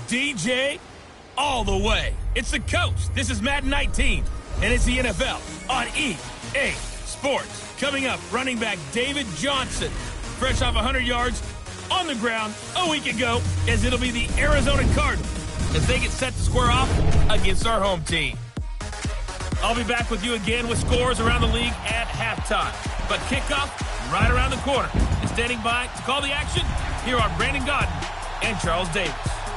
DJ all the way. It's the coach. This is Madden 19, and it's the NFL on EA Sports. Coming up, running back David Johnson, fresh off 100 yards on the ground a week ago, as it'll be the Arizona Cardinals as they get set to square off against our home team. I'll be back with you again with scores around the league at halftime. But kickoff right around the corner. And standing by to call the action, here are Brandon Godden and Charles Davis.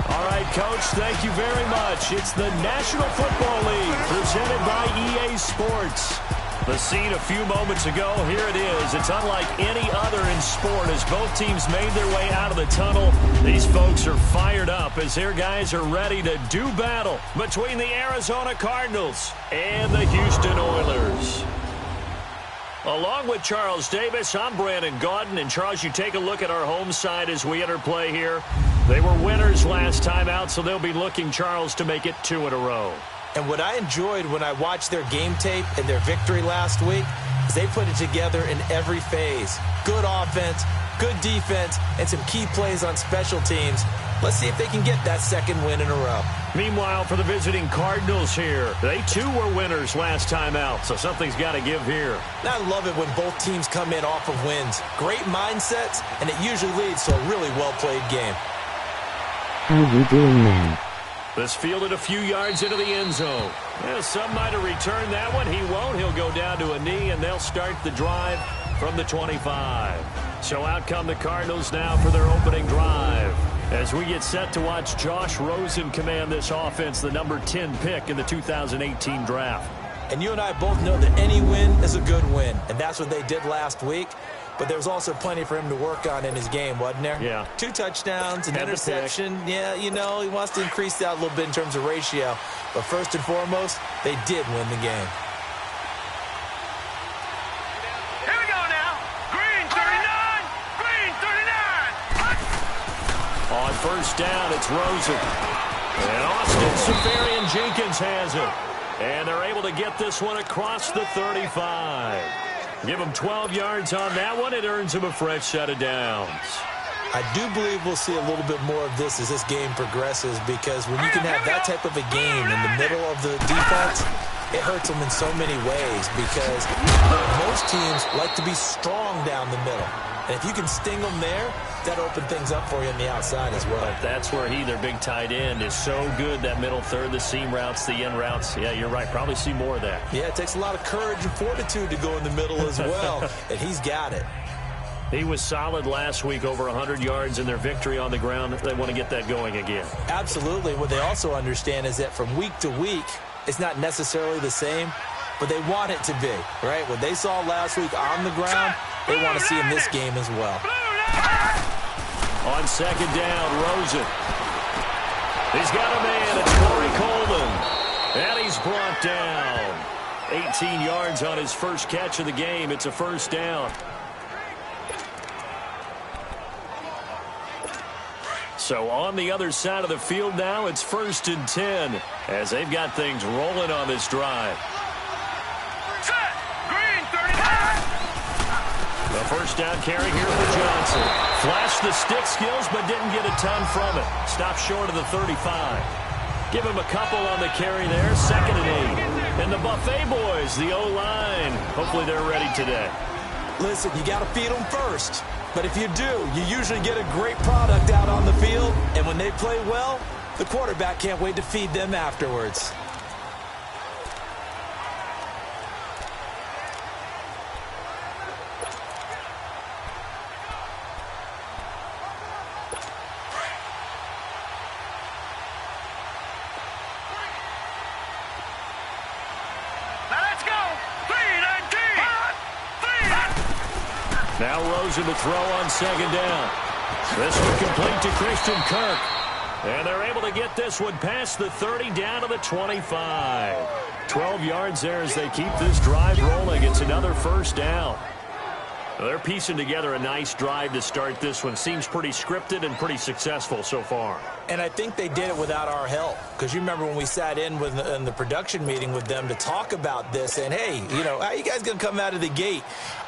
All right, Coach, thank you very much. It's the National Football League presented by EA Sports. The scene a few moments ago, here it is. It's unlike any other in sport as both teams made their way out of the tunnel. These folks are fired up as their guys are ready to do battle between the Arizona Cardinals and the Houston Oilers. Along with Charles Davis, I'm Brandon Godden. And Charles, you take a look at our home side as we enter play here. They were winners last time out, so they'll be looking, Charles, to make it 2 in a row. And what I enjoyed when I watched their game tape and their victory last week is they put it together in every phase. Good offense, good defense, and some key plays on special teams. Let's see if they can get that second win in a row. Meanwhile, for the visiting Cardinals here, they too were winners last time out, so something's got to give here. I love it when both teams come in off of wins. Great mindsets, and it usually leads to a really well-played game. How you doing, man? This fielded a few yards into the end zone. Yeah, some might have returned that one. He won't. He'll go down to a knee, and they'll start the drive from the 25. So out come the Cardinals now for their opening drive. As we get set to watch Josh Rosen command this offense, the number 10 pick in the 2018 draft. And you and I both know that any win is a good win, and that's what they did last week. But there was also plenty for him to work on in his game, wasn't there? Yeah. 2 touchdowns, an interception. Yeah, you know, he wants to increase that a little bit in terms of ratio. But first and foremost, they did win the game. Here we go now. Green 39. Green 39. On first down, it's Rosen. And Austin Seferian-Jenkins has it. And they're able to get this one across the 35. Give him 12 yards on that one. It earns him a fresh set of downs. I do believe we'll see a little bit more of this as this game progresses, because when you can have that type of a game in the middle of the defense, it hurts them in so many ways, because most teams like to be strong down the middle. And if you can sting them there, that opens things up for you on the outside as well. But that's where their big tight end, is so good, that middle third, the seam routes, the end routes. Yeah, you're right. Probably see more of that. Yeah, it takes a lot of courage and fortitude to go in the middle as well, and he's got it. He was solid last week, over 100 yards in their victory on the ground. They want to get that going again. Absolutely. What they also understand is that from week to week, it's not necessarily the same, but they want it to be, right? What they saw last week on the ground, they want to see in this game as well. On second down, Rosen. He's got a man. It's Corey Coleman. And he's brought down. 18 yards on his first catch of the game. It's a first down. So on the other side of the field now, it's 1st and 10 as they've got things rolling on this drive. Set. Green 39. The first down carry here for Johnson. Flashed the stick skills, but didn't get a ton from it. Stopped short of the 35. Give him a couple on the carry there. 2nd and 8. And the Buffet boys, the O-line, hopefully they're ready today. Listen, you got to feed them first. But if you do, you usually get a great product out on the field. And when they play well, the quarterback can't wait to feed them afterwards. Now Rosen to throw on 2nd down. This one complete to Christian Kirk. And they're able to get this one past the 30 down to the 25. 12 yards there as they keep this drive rolling. It's another first down. They're piecing together a nice drive to start this one. Seems pretty scripted and pretty successful so far. And I think they did it without our help. Because you remember when we sat in the production meeting with them to talk about this, and hey, you know, how you guys going to come out of the gate?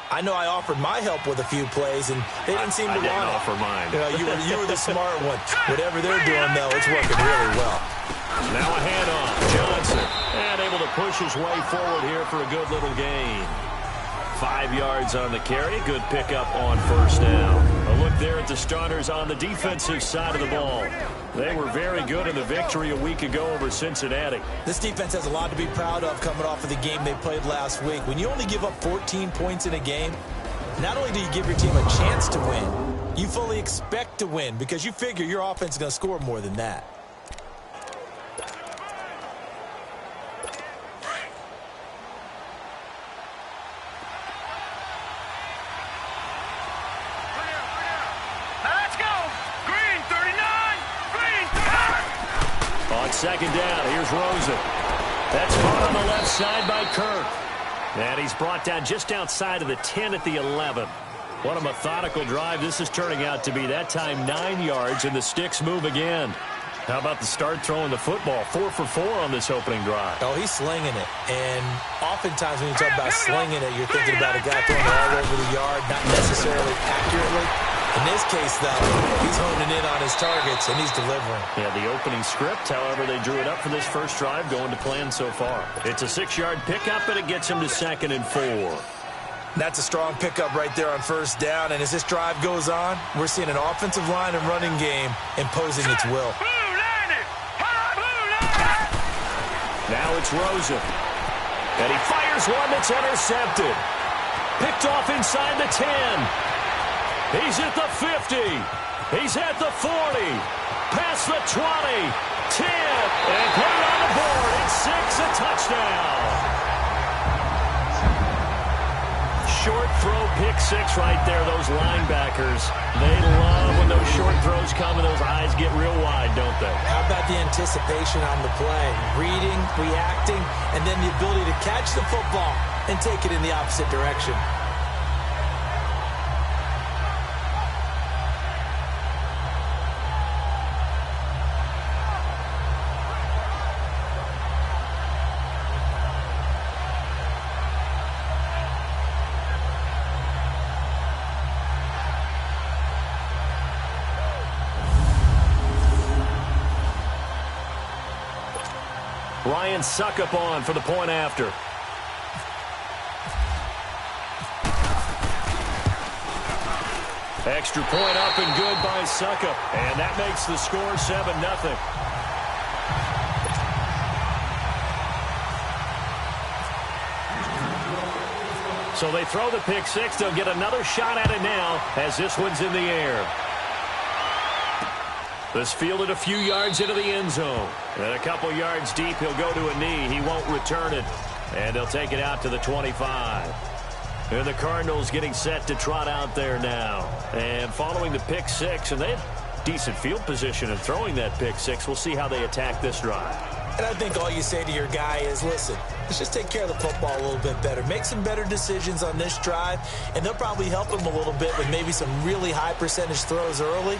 I know I offered my help with a few plays, and they didn't seem to want it. I didn't offer mine. You know, you were the smart one. Whatever they're doing, though, it's working really well. Now a handoff. Johnson. And able to push his way forward here for a good little gain. 5 yards on the carry. Good pickup on first down. A look there at the starters on the defensive side of the ball. They were very good in the victory a week ago over Cincinnati. This defense has a lot to be proud of coming off of the game they played last week. When you only give up 14 points in a game, not only do you give your team a chance to win, you fully expect to win because you figure your offense is going to score more than that. Second down, here's Rosen. That's caught on the left side by Kirk. And he's brought down just outside of the 10 at the 11. What a methodical drive this is turning out to be. That time 9 yards, and the sticks move again. How about the start throwing the football? 4 for 4 on this opening drive. Oh, he's slinging it. And oftentimes when you talk about slinging it, you're thinking about a guy throwing it all over the yard, not necessarily accurately. In this case, though, he's honing in on his targets, and he's delivering. Yeah, the opening script, however, they drew it up for this first drive, going to plan so far. It's a 6-yard pickup, and it gets him to 2nd and 4. That's a strong pickup right there on first down, and as this drive goes on, we're seeing an offensive line and running game imposing its will. Now it's Rosen. And he fires one that's intercepted. Picked off inside the 10. He's at the 50. He's at the 40. Past the 20. 10. And put it on the board. It's 6, a touchdown. Short throw, pick 6 right there. Those linebackers, they love when those short throws come and those eyes get real wide, don't they? How about the anticipation on the play? Reading, reacting, and then the ability to catch the football and take it in the opposite direction. Ryan Suckup on for the point after. Extra point up and good by Suckup. And that makes the score 7-0. So they throw the pick 6. They'll get another shot at it now as this one's in the air. This fielded a few yards into the end zone. And a couple yards deep, he'll go to a knee. He won't return it. And they'll take it out to the 25. And the Cardinals getting set to trot out there now. And following the pick 6, and they have decent field position in throwing that pick 6. We'll see how they attack this drive. And I think all you say to your guy is, listen, let's just take care of the football a little bit better. Make some better decisions on this drive, and they'll probably help him a little bit with maybe some really high percentage throws early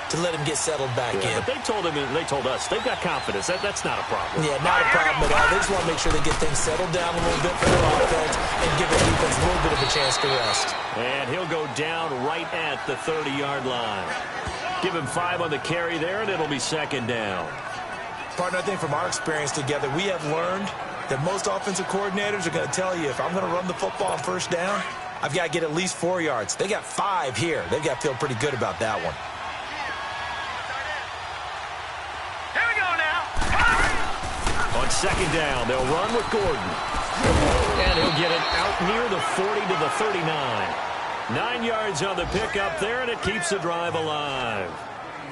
to let him get settled back in. But they told him, and they told us, they've got confidence. That's not a problem. Yeah, not a problem at all. They just want to make sure they get things settled down a little bit for their offense and give the defense a little bit of a chance to rest. And he'll go down right at the 30-yard line. Give him 5 on the carry there, and it'll be 2nd down. Partner, I think from our experience together, we have learned that most offensive coordinators are going to tell you, if I'm going to run the football on first down, I've got to get at least 4 yards. They got 5 here. They've got to feel pretty good about that one. On 2nd down, they'll run with Gordon. And he'll get it out near the 40 to the 39. 9 yards on the pickup there, and it keeps the drive alive.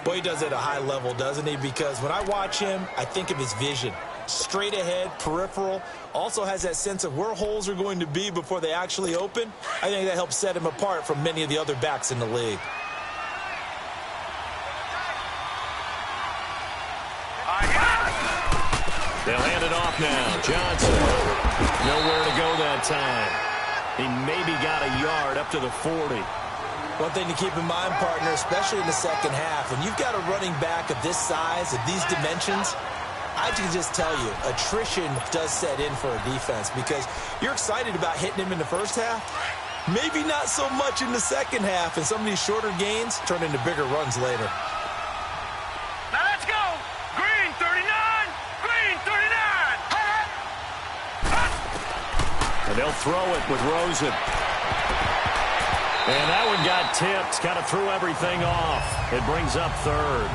Boy, he does it at a high level, doesn't he? Because when I watch him, I think of his vision. Straight ahead, peripheral. Also has that sense of where holes are going to be before they actually open. I think that helps set him apart from many of the other backs in the league. They'll hand it off now. Johnson. Nowhere to go that time. He maybe got a yard up to the 40. One thing to keep in mind, partner, especially in the second half, when you've got a running back of this size, of these dimensions, I can just tell you, attrition does set in for a defense because you're excited about hitting him in the first half. Maybe not so much in the second half, and some of these shorter gains turn into bigger runs later. Now let's go. Green 39. Green 39. And they'll throw it with Rosen. And that one got tipped. Kind of threw everything off. It brings up third.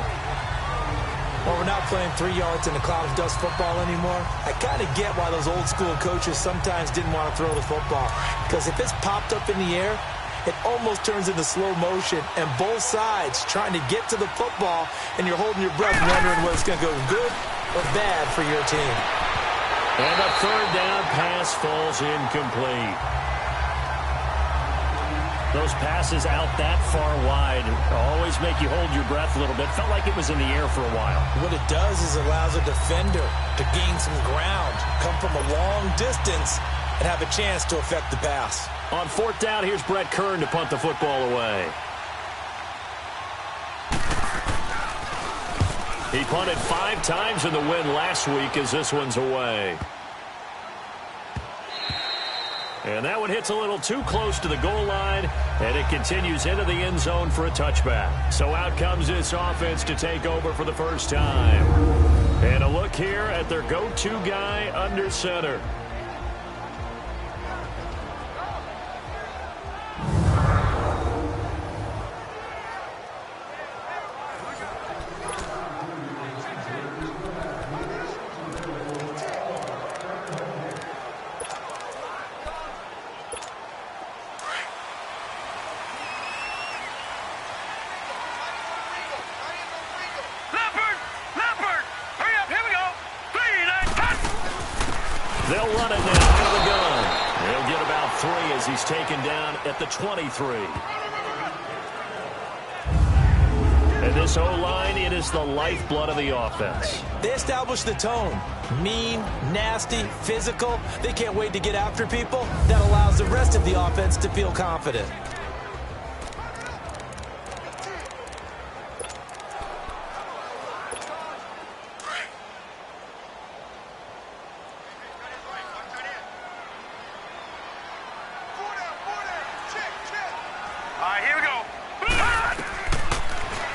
Well, we're not playing 3 yards in a cloud of dust football anymore. I kind of get why those old school coaches sometimes didn't want to throw the football. Because if it's popped up in the air, it almost turns into slow motion. And both sides trying to get to the football, and you're holding your breath wondering whether it's going to go good or bad for your team. And the third down pass falls incomplete. Those passes out that far wide always make you hold your breath a little bit. Felt like it was in the air for a while. What it does is it allows a defender to gain some ground, come from a long distance, and have a chance to affect the pass. On fourth down, here's Brett Kern to punt the football away. He punted 5 times in the win last week as this one's away. And that one hits a little too close to the goal line, and it continues into the end zone for a touchback. So out comes this offense to take over for the first time. And a look here at their go-to guy under center. They'll run it now out of the gun. They'll get about 3 as he's taken down at the 23. And this O-line, it is the lifeblood of the offense. They establish the tone. Mean, nasty, physical. They can't wait to get after people. That allows the rest of the offense to feel confident.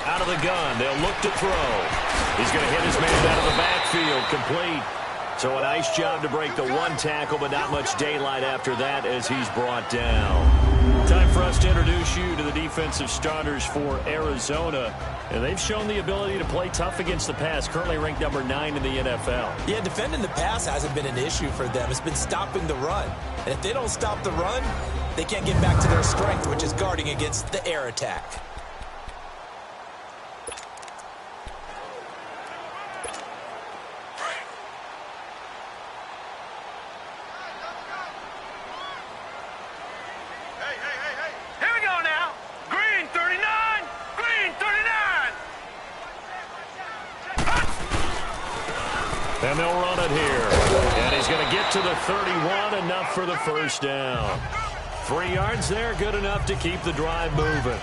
Out of the gun, they'll look to throw. He's going to hit his man out of the backfield, complete. So a nice job to break the 1 tackle, but not much daylight after that as he's brought down. Time for us to introduce you to the defensive starters for Arizona. And they've shown the ability to play tough against the pass, currently ranked number 9 in the NFL. Yeah, defending the pass hasn't been an issue for them. It's been stopping the run. And if they don't stop the run, they can't get back to their strength, which is guarding against the air attack. And they'll run it here. And he's going to get to the 31, enough for the first down. 3 yards there, good enough to keep the drive moving.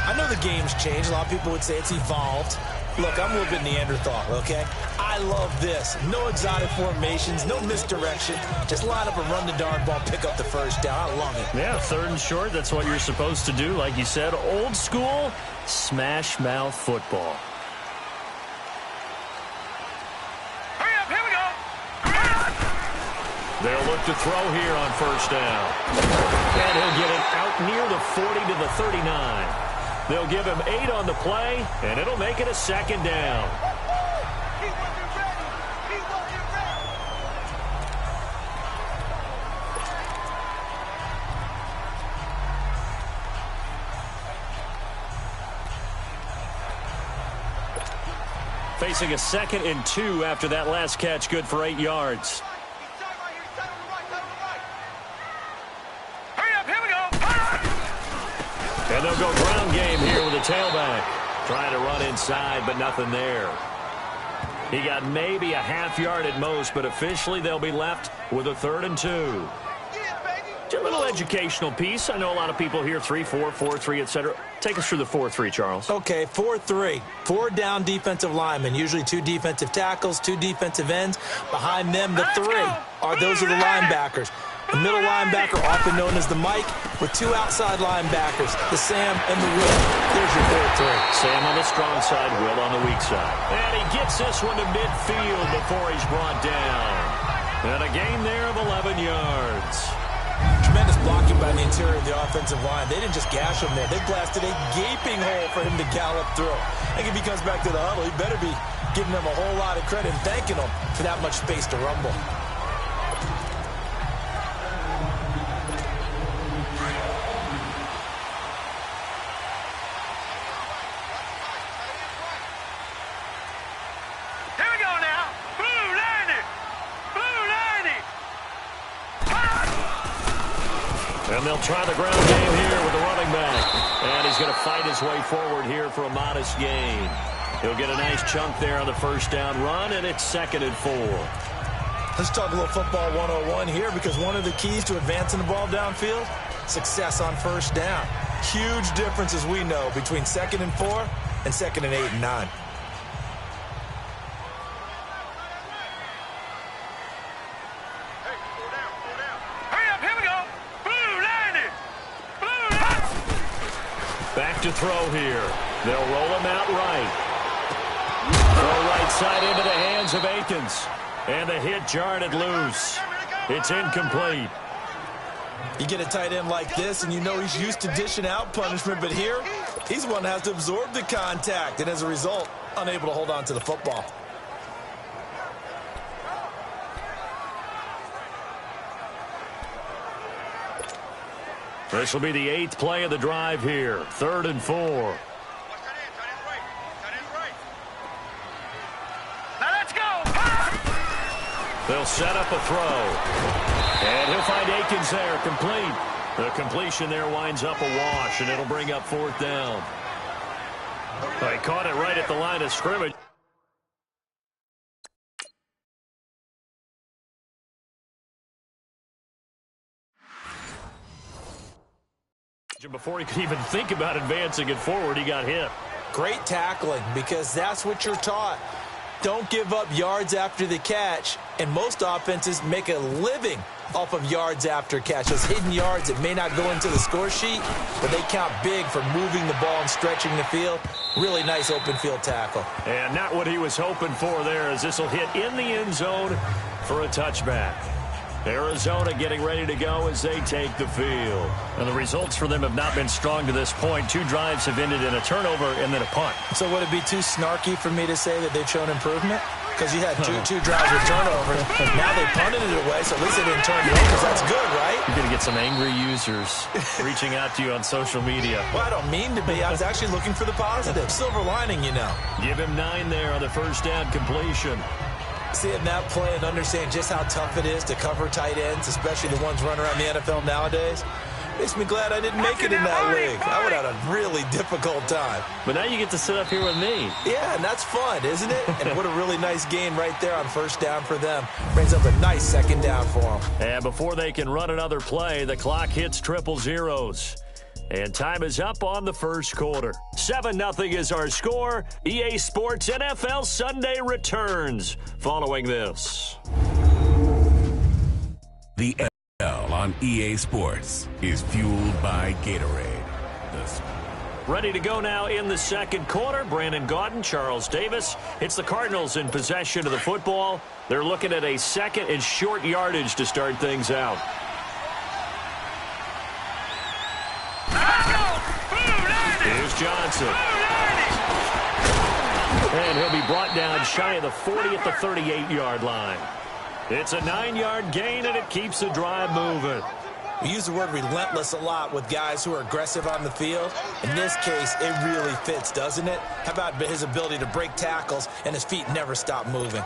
I know the game's changed. A lot of people would say it's evolved. Look, I'm a little bit Neanderthal, okay? I love this. No exotic formations, no misdirection. Just line up and run the darn ball, pick up the first down. I love it. Yeah, 3rd and short, that's what you're supposed to do. Like you said, old school, smash mouth football. They'll look to throw here on first down. And he'll get it out near the 40 to the 39. They'll give him 8 on the play, and it'll make it a 2nd down. Facing a 2nd and 2 after that last catch, good for 8 yards. And they'll go ground game here with a tailback. Trying to run inside, but nothing there. He got maybe a half yard at most, but officially they'll be left with a 3rd and 2. Just a little educational piece. I know a lot of people hear 3-4, 4-3, etc. Take us through the 4-3, Charles. Okay, 4-3. 4 down defensive linemen, usually 2 defensive tackles, 2 defensive ends. Behind them, the 3 those are the linebackers. The middle linebacker, often known as the Mike, with 2 outside linebackers, the Sam and the Will. There's your 4-3. Sam on the strong side, Will on the weak side. And he gets this one to midfield before he's brought down. And a gain there of 11 yards. Tremendous blocking by the interior of the offensive line. They didn't just gash him there. They blasted a gaping hole for him to gallop through. I think if he comes back to the huddle, he better be giving them a whole lot of credit and thanking them for that much space to rumble. And they'll try the ground game here with the running back. And he's going to fight his way forward here for a modest gain. He'll get a nice chunk there on the first down run, and it's 2nd and 4. Let's talk a little football 101 here, because one of the keys to advancing the ball downfield, success on first down. Huge difference, as we know, between 2nd and 4 and 2nd and 8 and 9. Back to throw here. They'll roll him out right. Throw right side into the hands of Akins. And the hit jarred it loose. It's incomplete. You get a tight end like this, and you know he's used to dishing out punishment, but here, he's the one that has to absorb the contact, and as a result, unable to hold on to the football. This will be the 8th play of the drive here. 3rd and 4. Now let's go. They'll set up a throw. And he'll find Akins there, complete. The completion there winds up a wash, and it'll bring up 4th down. They caught it right at the line of scrimmage. Before he could even think about advancing it forward, he got hit. Great tackling, because that's what you're taught. Don't give up yards after the catch, and most offenses make a living off of yards after catch. Those hidden yards that may not go into the score sheet, but they count big for moving the ball and stretching the field. Really nice open field tackle. And not what he was hoping for there, as this will hit in the end zone for a touchback. Arizona getting ready to go as they take the field. And the results for them have not been strong to this point. 2 drives have ended in a turnover and then a punt. So would it be too snarky for me to say that they've shown improvement? Because you had two drives with turnovers. Now they punted it away, so at least they didn't turn it over. That's good, right? You're going to get some angry users reaching out to you on social media. Well, I don't mean to be. I was actually looking for the positive. Silver lining, you know. Give him 9 there on the first down completion. Seeing that play and understand just how tough it is to cover tight ends, especially the ones running around the NFL nowadays, makes me glad I didn't make it in that league. I would have had a really difficult time. But now you get to sit up here with me. Yeah, and that's fun, isn't it? And what a really nice gain right there on first down for them. Brings up a nice 2nd down for them. And before they can run another play, the clock hits 000. And time is up on the first quarter. 7-0 is our score. EA Sports NFL Sunday returns following this. The NFL on EA Sports is fueled by Gatorade. Ready to go now in the second quarter. Brandon Gaudin, Charles Davis. It's the Cardinals in possession of the football. They're looking at a 2nd and short yardage to start things out. Here's Johnson. And he'll be brought down shy of the 40 at the 38-yard line. It's a 9-yard gain, and it keeps the drive moving. We use the word relentless a lot with guys who are aggressive on the field. In this case, it really fits, doesn't it? How about his ability to break tackles and his feet never stop moving?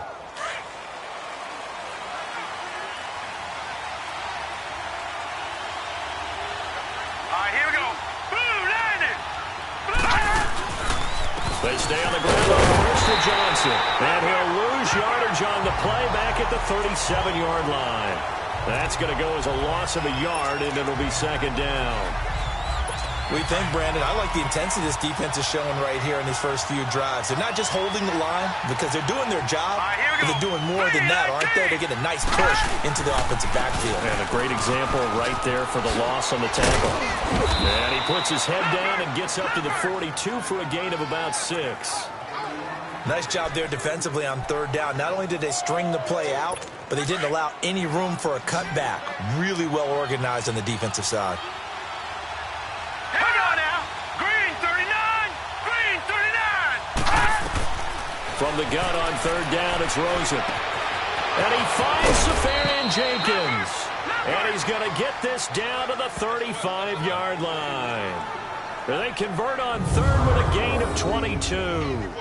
They stay on the ground on first to Johnson. And he'll lose yardage on the play back at the 37-yard line. That's going to go as a loss of a yard, and it'll be second down. We think, Brandon, I like the intensity this defense is showing right here in these first few drives. They're not just holding the line because they're doing their job, but they're doing more than that, aren't they? They're getting a nice push into the offensive backfield. And a great example right there for the loss on the tackle. And he puts his head down and gets up to the 42 for a gain of about 6. Nice job there defensively on third down. Not only did they string the play out, but they didn't allow any room for a cutback. Really well organized on the defensive side. From the gun on third down, it's Rosen. And he finds Safarian Jenkins. And he's going to get this down to the 35-yard line. And they convert on third with a gain of 22.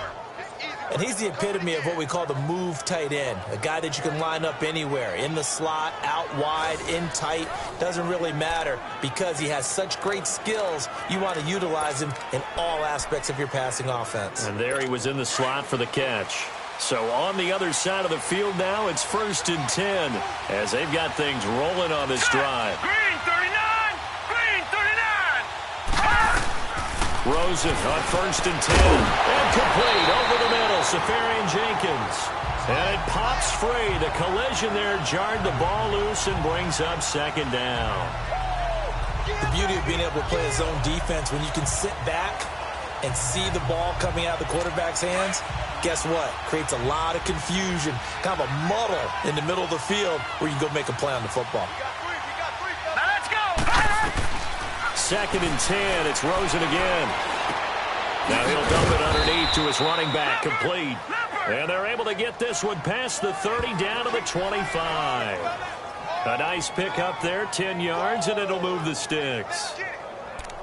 And he's the epitome of what we call the move tight end, a guy that you can line up anywhere, in the slot, out wide, in tight, doesn't really matter because he has such great skills. You want to utilize him in all aspects of your passing offense. And there he was in the slot for the catch. So on the other side of the field now, it's 1st and 10 as they've got things rolling on this drive. Green 39! Green 39! Rosen on 1st and 10. And complete over the middle. Safarian Jenkins. And it pops free. The collision there jarred the ball loose and brings up second down. The beauty of being able to play a zone defense when you can sit back and see the ball coming out of the quarterback's hands, guess what? Creates a lot of confusion, kind of a muddle in the middle of the field where you can go make a play on the football. Now let's go! 2nd and 10. It's Rosen again. Now he'll dump it underneath to his running back. Complete. And they're able to get this one past the 30 down to the 25. A nice pickup there, 10 yards, and it'll move the sticks.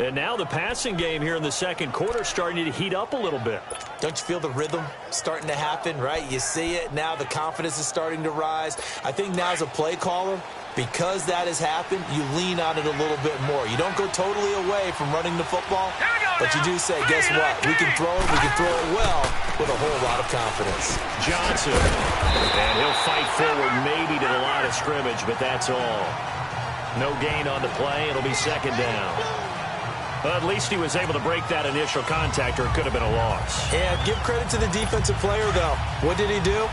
And now the passing game here in the second quarter starting to heat up a little bit. Don't you feel the rhythm starting to happen, right? You see it. Now the confidence is starting to rise. I think now as a play caller, because that has happened, you lean on it a little bit more. You don't go totally away from running the football, but you do say, guess what? We can throw it well with a whole lot of confidence. Johnson. And he'll fight forward maybe to the line of scrimmage, but that's all. No gain on the play. It'll be second down. Well, at least he was able to break that initial contact, or it could have been a loss. And give credit to the defensive player, though. What did he do?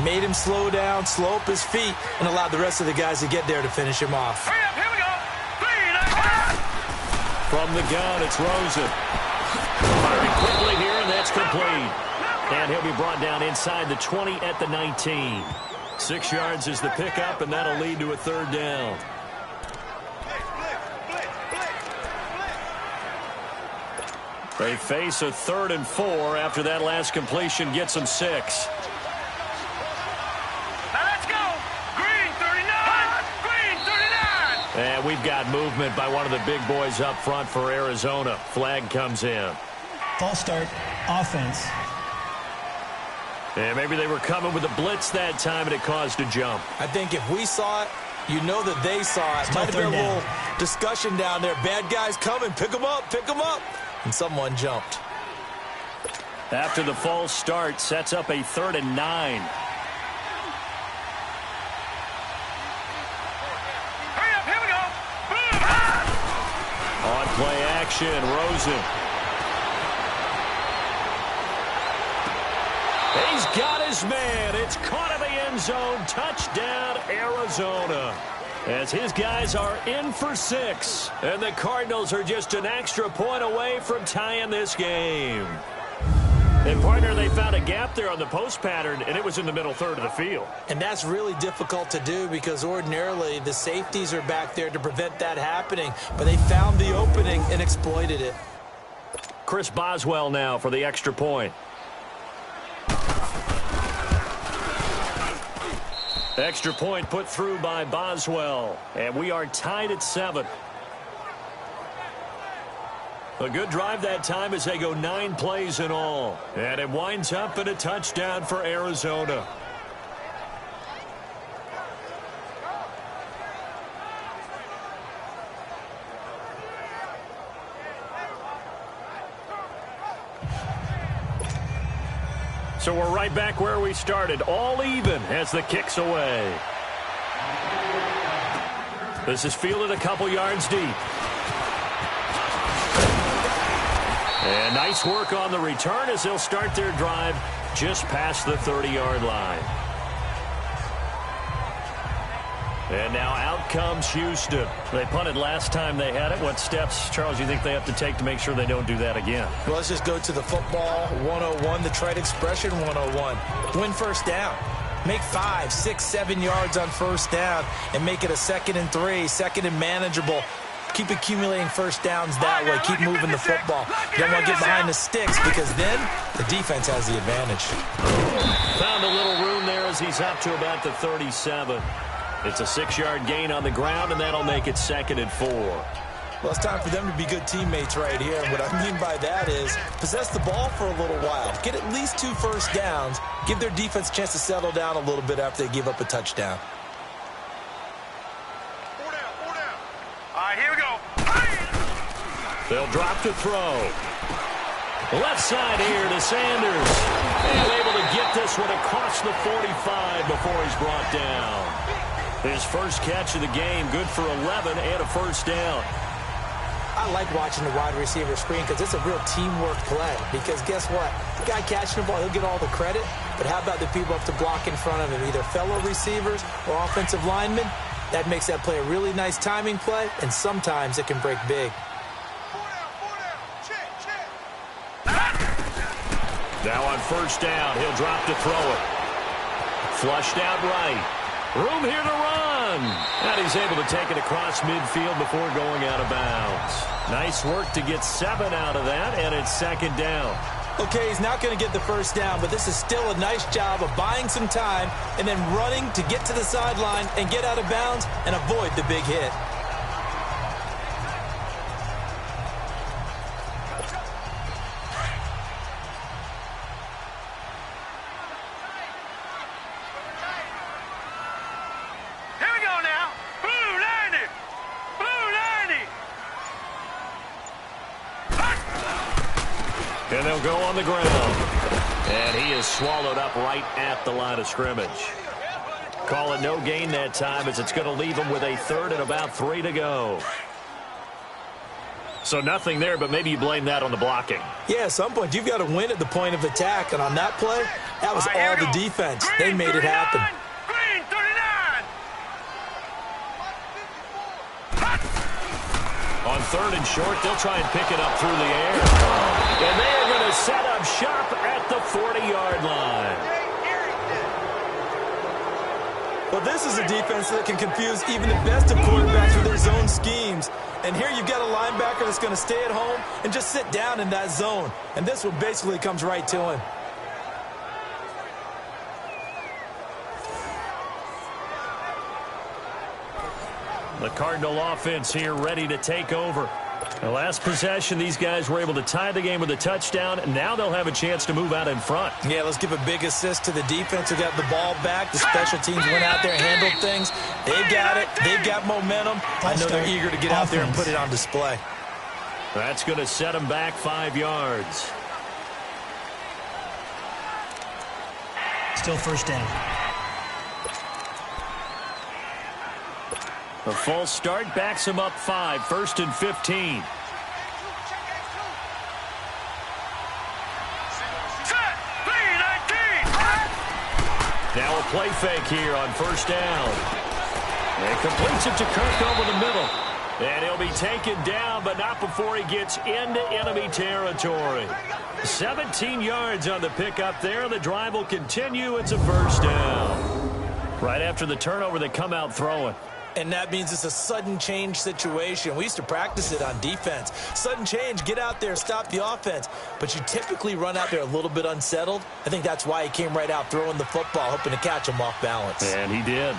Made him slow down, slow up his feet, and allowed the rest of the guys to get there to finish him off. Hurry up, here we go! From the gun, it's Rosen. Firing quickly here, and that's complete. And he'll be brought down inside the 20 at the 19. 6 yards is the pickup, and that'll lead to a third down. They face a 3rd and 4 after that last completion gets them 6. Now let's go! Green 39! Green 39! And we've got movement by one of the big boys up front for Arizona. Flag comes in. False start, offense. And maybe they were coming with a blitz that time, and it caused a jump. I think if we saw it, you know that they saw it. Still Might have been a third down. little discussion down there. Bad guys coming. Pick them up. Pick them up. And someone jumped. After the false start, sets up a 3rd and 9. Hurry up, here we go! On play action, Rosen. He's got his man. It's caught in the end zone. Touchdown, Arizona. As his guys are in for 6. And the Cardinals are just an extra point away from tying this game. And, partner, they found a gap there on the post pattern, and it was in the middle third of the field. And that's really difficult to do because ordinarily the safeties are back there to prevent that happening. But they found the opening and exploited it. Chris Boswell now for the extra point. Extra point put through by Boswell. And we are tied at 7. A good drive that time as they go 9 plays in all. And it winds up in a touchdown for Arizona. So So we're right back where we started, all even as the kick's away. This is fielded a couple yards deep. And nice work on the return as they'll start their drive just past the 30-yard line. And now out comes Houston. They punted last time they had it. What steps, Charles, do you think they have to take to make sure they don't do that again? Well, let's just go to the football 101, the trade expression 101. Win first down. Make 5, 6, 7 yards on first down and make it a 2nd and 3, 2nd and manageable. Keep accumulating first downs that way. Keep moving the football. You don't want to get behind the sticks because then the defense has the advantage. Found a little room there as he's up to about the 37. It's a 6-yard gain on the ground, and that'll make it 2nd and 4. Well, it's time for them to be good teammates right here. And what I mean by that is possess the ball for a little while. Get at least 2 first downs. Give their defense a chance to settle down a little bit after they give up a touchdown. 4 down, 4 down. All right, here we go. They'll drop to throw. Left side here to Sanders. And able to get this one across the 45 before he's brought down. His first catch of the game, good for 11 and a first down. I like watching the wide receiver screen because it's a real teamwork play. Because guess what? The guy catching the ball, he'll get all the credit. But how about the people up to block in front of him, either fellow receivers or offensive linemen? That makes that play a really nice timing play, and sometimes it can break big. 4 down. Check. Now on first down, he'll drop to throw it. Flushed out right. Room here to run. And he's able to take it across midfield before going out of bounds. Nice work to get 7 out of that, and it's 2nd down. Okay, he's not going to get the first down, but this is still a nice job of buying some time and then running to get to the sideline and get out of bounds and avoid the big hit. Here we go now. Blue 90. Blue 90. And they'll go on the ground. And he is swallowed up right at the line of scrimmage. Call it no gain that time as it's going to leave him with a 3rd and about 3 to go. So nothing there, but maybe you blame that on the blocking. Yeah, at some point, you've got to win at the point of attack. And on that play, that was all the defense. They made it happen. Green 39. On 3rd and short, they'll try and pick it up through the air. And they are going to set up shop at the 40-yard line. Well, this is a defense that can confuse even the best of quarterbacks with their zone schemes. And here you've got a linebacker that's going to stay at home and just sit down in that zone. And this one basically comes right to him. The Cardinal offense here ready to take over. The last possession, these guys were able to tie the game with a touchdown. Now they'll have a chance to move out in front. Yeah, let's give a big assist to the defense who got the ball back. The special teams went out there and handled things. They've got it. They've got momentum. I know they're eager to get out there and put it on display. That's going to set them back 5 yards. Still first down. A false start backs him up 5, 1st and 15. Set. Green 19. Now a play fake here on first down. And completes it to Kirk over the middle. And he'll be taken down, but not before he gets into enemy territory. 17 yards on the pickup there. The drive will continue. It's a first down. Right after the turnover, they come out throwing. And that means it's a sudden change situation. We used to practice it on defense. Sudden change, get out there, stop the offense. But you typically run out there a little bit unsettled. I think that's why he came right out throwing the football, hoping to catch him off balance. And he did.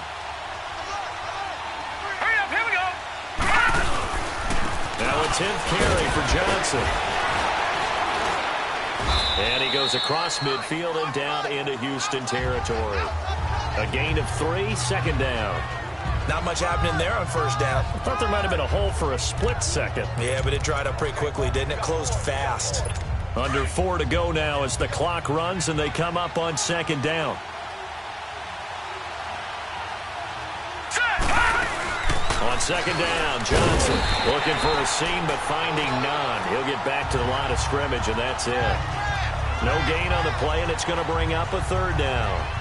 Hurry up, here we go. Now a 10th carry for Johnson. And he goes across midfield and down into Houston territory. A gain of 3, 2nd down. Not much happening there on first down. I thought there might have been a hole for a split second. Yeah, but it dried up pretty quickly, didn't it? Closed fast. Under 4 to go now as the clock runs and they come up on second down. On second down, Johnson looking for a seam but finding none. He'll get back to the line of scrimmage, and that's it. No gain on the play, and it's going to bring up a third down.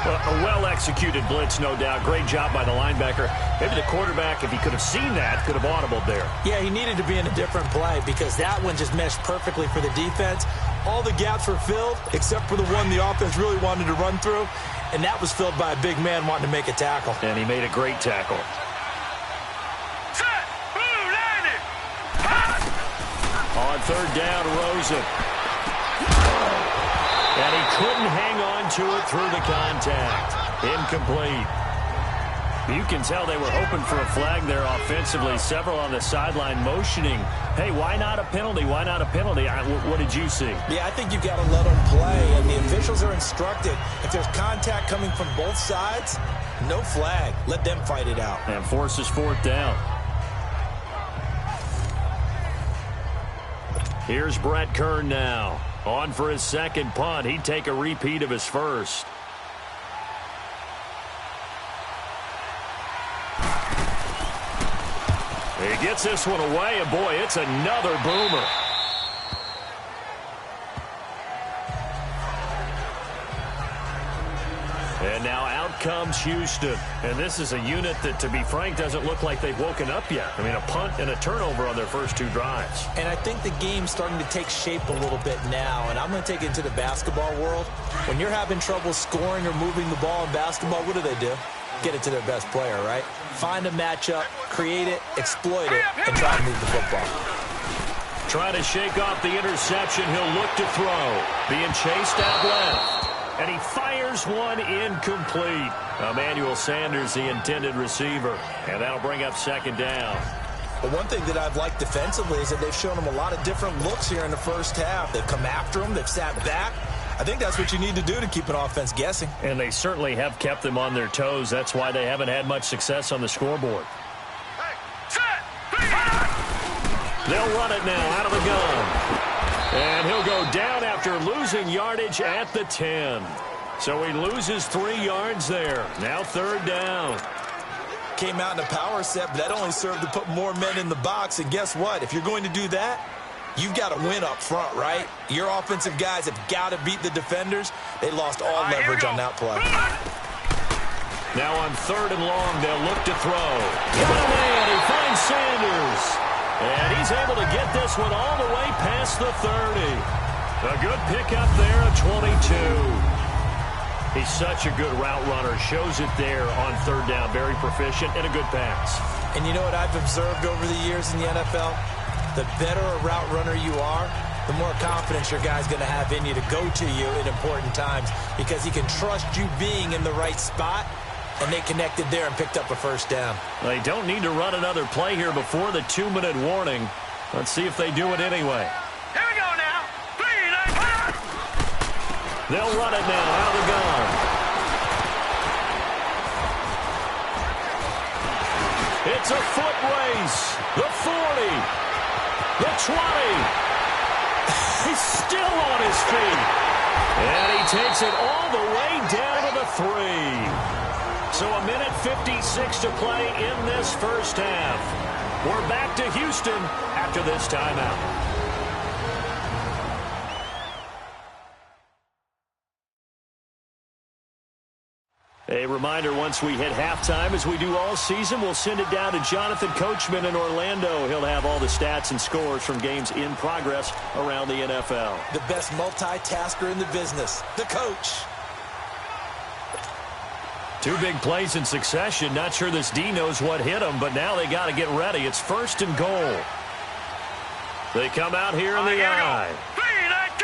A well-executed blitz, no doubt. Great job by the linebacker. Maybe the quarterback, if he could have seen that, could have audibled there. Yeah, he needed to be in a different play because that one just meshed perfectly for the defense. All the gaps were filled except for the one the offense really wanted to run through, and that was filled by a big man wanting to make a tackle. And he made a great tackle. On third down, Rosen. And he couldn't hang on to it through the contact. Incomplete. You can tell they were hoping for a flag there offensively. Several on the sideline motioning, hey, why not a penalty? Why not a penalty? What did you see? Yeah, I think you've got to let them play, and the officials are instructed. If there's contact coming from both sides, no flag. Let them fight it out. And forces fourth down. Here's Brett Kern now. On for his second punt. He'd take a repeat of his first. He gets this one away, and boy, it's another boomer. And now out comes Houston. And this is a unit that, to be frank, doesn't look like they've woken up yet. I mean, a punt and a turnover on their first two drives. And I think the game's starting to take shape a little bit now. And I'm going to take it into the basketball world. When you're having trouble scoring or moving the ball in basketball, what do? Get it to their best player, right? Find a matchup, create it, exploit it, and try to move the football. Trying to shake off the interception. He'll look to throw. Being chased out left. And he fires one incomplete. Emmanuel Sanders, the intended receiver. And that'll bring up second down. But one thing that I've liked defensively is that they've shown him a lot of different looks here in the first half. They've come after him. They've sat back. I think that's what you need to do to keep an offense guessing. And they certainly have kept them on their toes. That's why they haven't had much success on the scoreboard. They'll run it now out of the gun. And he'll go down after losing yardage at the 10. So he loses 3 yards there. Now third down. Came out in a power set, but that only served to put more men in the box. And guess what? If you're going to do that, you've got to win up front, right? Your offensive guys have got to beat the defenders. They lost all leverage on that play. Now on third and long, they'll look to throw. Got a man. He finds Sanders. And he's able to get this one all the way past the 30. A good pickup there at 22. He's such a good route runner. Shows it there on third down. Very proficient and a good pass. And you know what I've observed over the years in the NFL? The better a route runner you are, the more confidence your guy's going to have in you to go to you in important times because he can trust you being in the right spot. And they connected there and picked up a first down. They don't need to run another play here before the 2-minute warning. Let's see if they do it anyway. Here we go now. 3, 9, They'll run it now out of the gun. It's a foot race. The 40. The 20. He's still on his feet. And he takes it all the way down to the 3. So a minute 56 to play in this first half. We're back to Houston after this timeout. A reminder, once we hit halftime, as we do all season, we'll send it down to Jonathan Coachman in Orlando. He'll have all the stats and scores from games in progress around the NFL. The best multitasker in the business, the coach. 2 big plays in succession. Not sure this D knows what hit him, but now they got to get ready. It's first and goal. They come out here in the I. 3-19.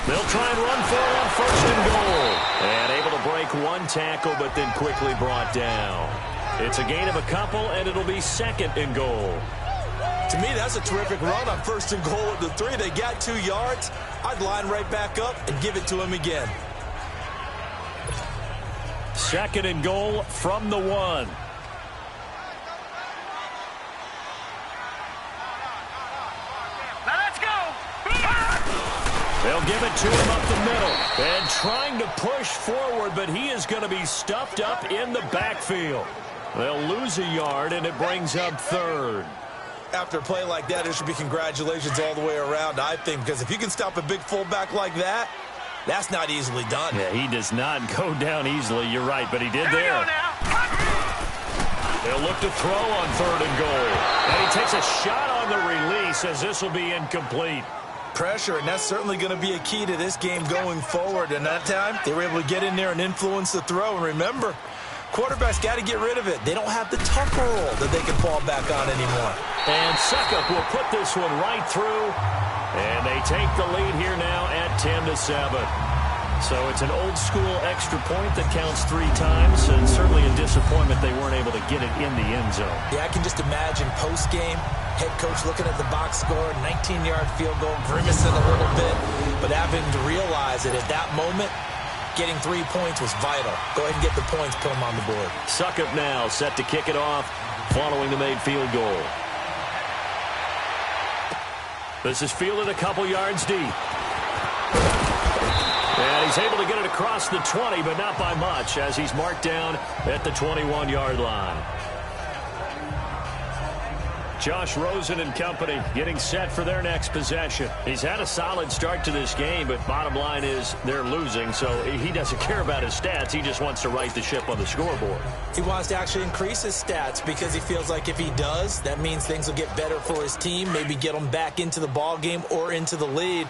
They'll try and run for it on first and goal. And able to break one tackle, but then quickly brought down. It's a gain of a couple, and it'll be second and goal. To me, that's a terrific run on first and goal at the 3. They got 2 yards. I'd line right back up and give it to him again. Second and goal from the 1. They'll give it to him up the middle. And trying to push forward, but he is going to be stuffed up in the backfield. They'll lose a yard, and it brings up third. After a play like that, there should be congratulations all the way around, I think, because if you can stop a big fullback like that, that's not easily done. Yeah, he does not go down easily. You're right, but he did there. They'll look to throw on 3rd and goal. And he takes a shot on the release as this will be incomplete. Pressure, and that's certainly going to be a key to this game going forward. And that time, they were able to get in there and influence the throw. And remember, quarterbacks got to get rid of it. They don't have the Tucker roll that they can fall back on anymore. And Suckup will put this one right through. And they take the lead here now at 10-7. So it's an old-school extra point that counts 3 times, and certainly a disappointment they weren't able to get it in the end zone. Yeah, I can just imagine post-game, head coach looking at the box score, 19-yard field goal, grimacing a little bit, but having to realize that at that moment, getting 3 points was vital. Go ahead and get the points, put them on the board. Suckup now set to kick it off following the made field goal. This is fielded a couple yards deep. And he's able to get it across the 20, but not by much, as he's marked down at the 21-yard line. Josh Rosen and company getting set for their next possession. He's had a solid start to this game, but bottom line is they're losing, so he doesn't care about his stats. He just wants to right the ship on the scoreboard. He wants to actually increase his stats because he feels like if he does, that means things will get better for his team, maybe get them back into the ball game or into the lead.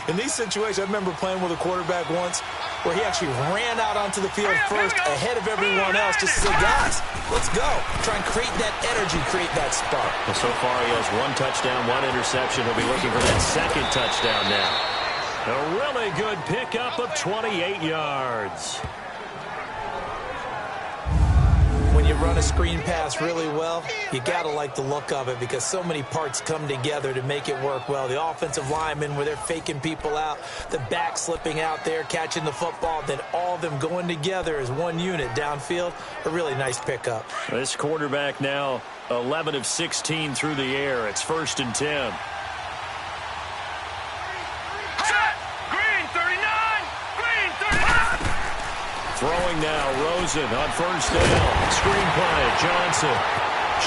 In these situations, I remember playing with a quarterback once where he actually ran out onto the field first ahead of everyone else just to say, guys, let's go. Try and create that energy, create that spark. Well, so far he has 1 touchdown, 1 interception. He'll be looking for that 2nd touchdown now. A really good pickup of 28 yards. When you run a screen pass really well, you got to like the look of it because so many parts come together to make it work well. The offensive linemen, where they're faking people out, the back slipping out there, catching the football, then all of them going together as one unit downfield. A really nice pickup. This quarterback now 11 of 16 through the air. It's 1st and 10. Throwing now, Rosen on 1st down. Screen play, Johnson.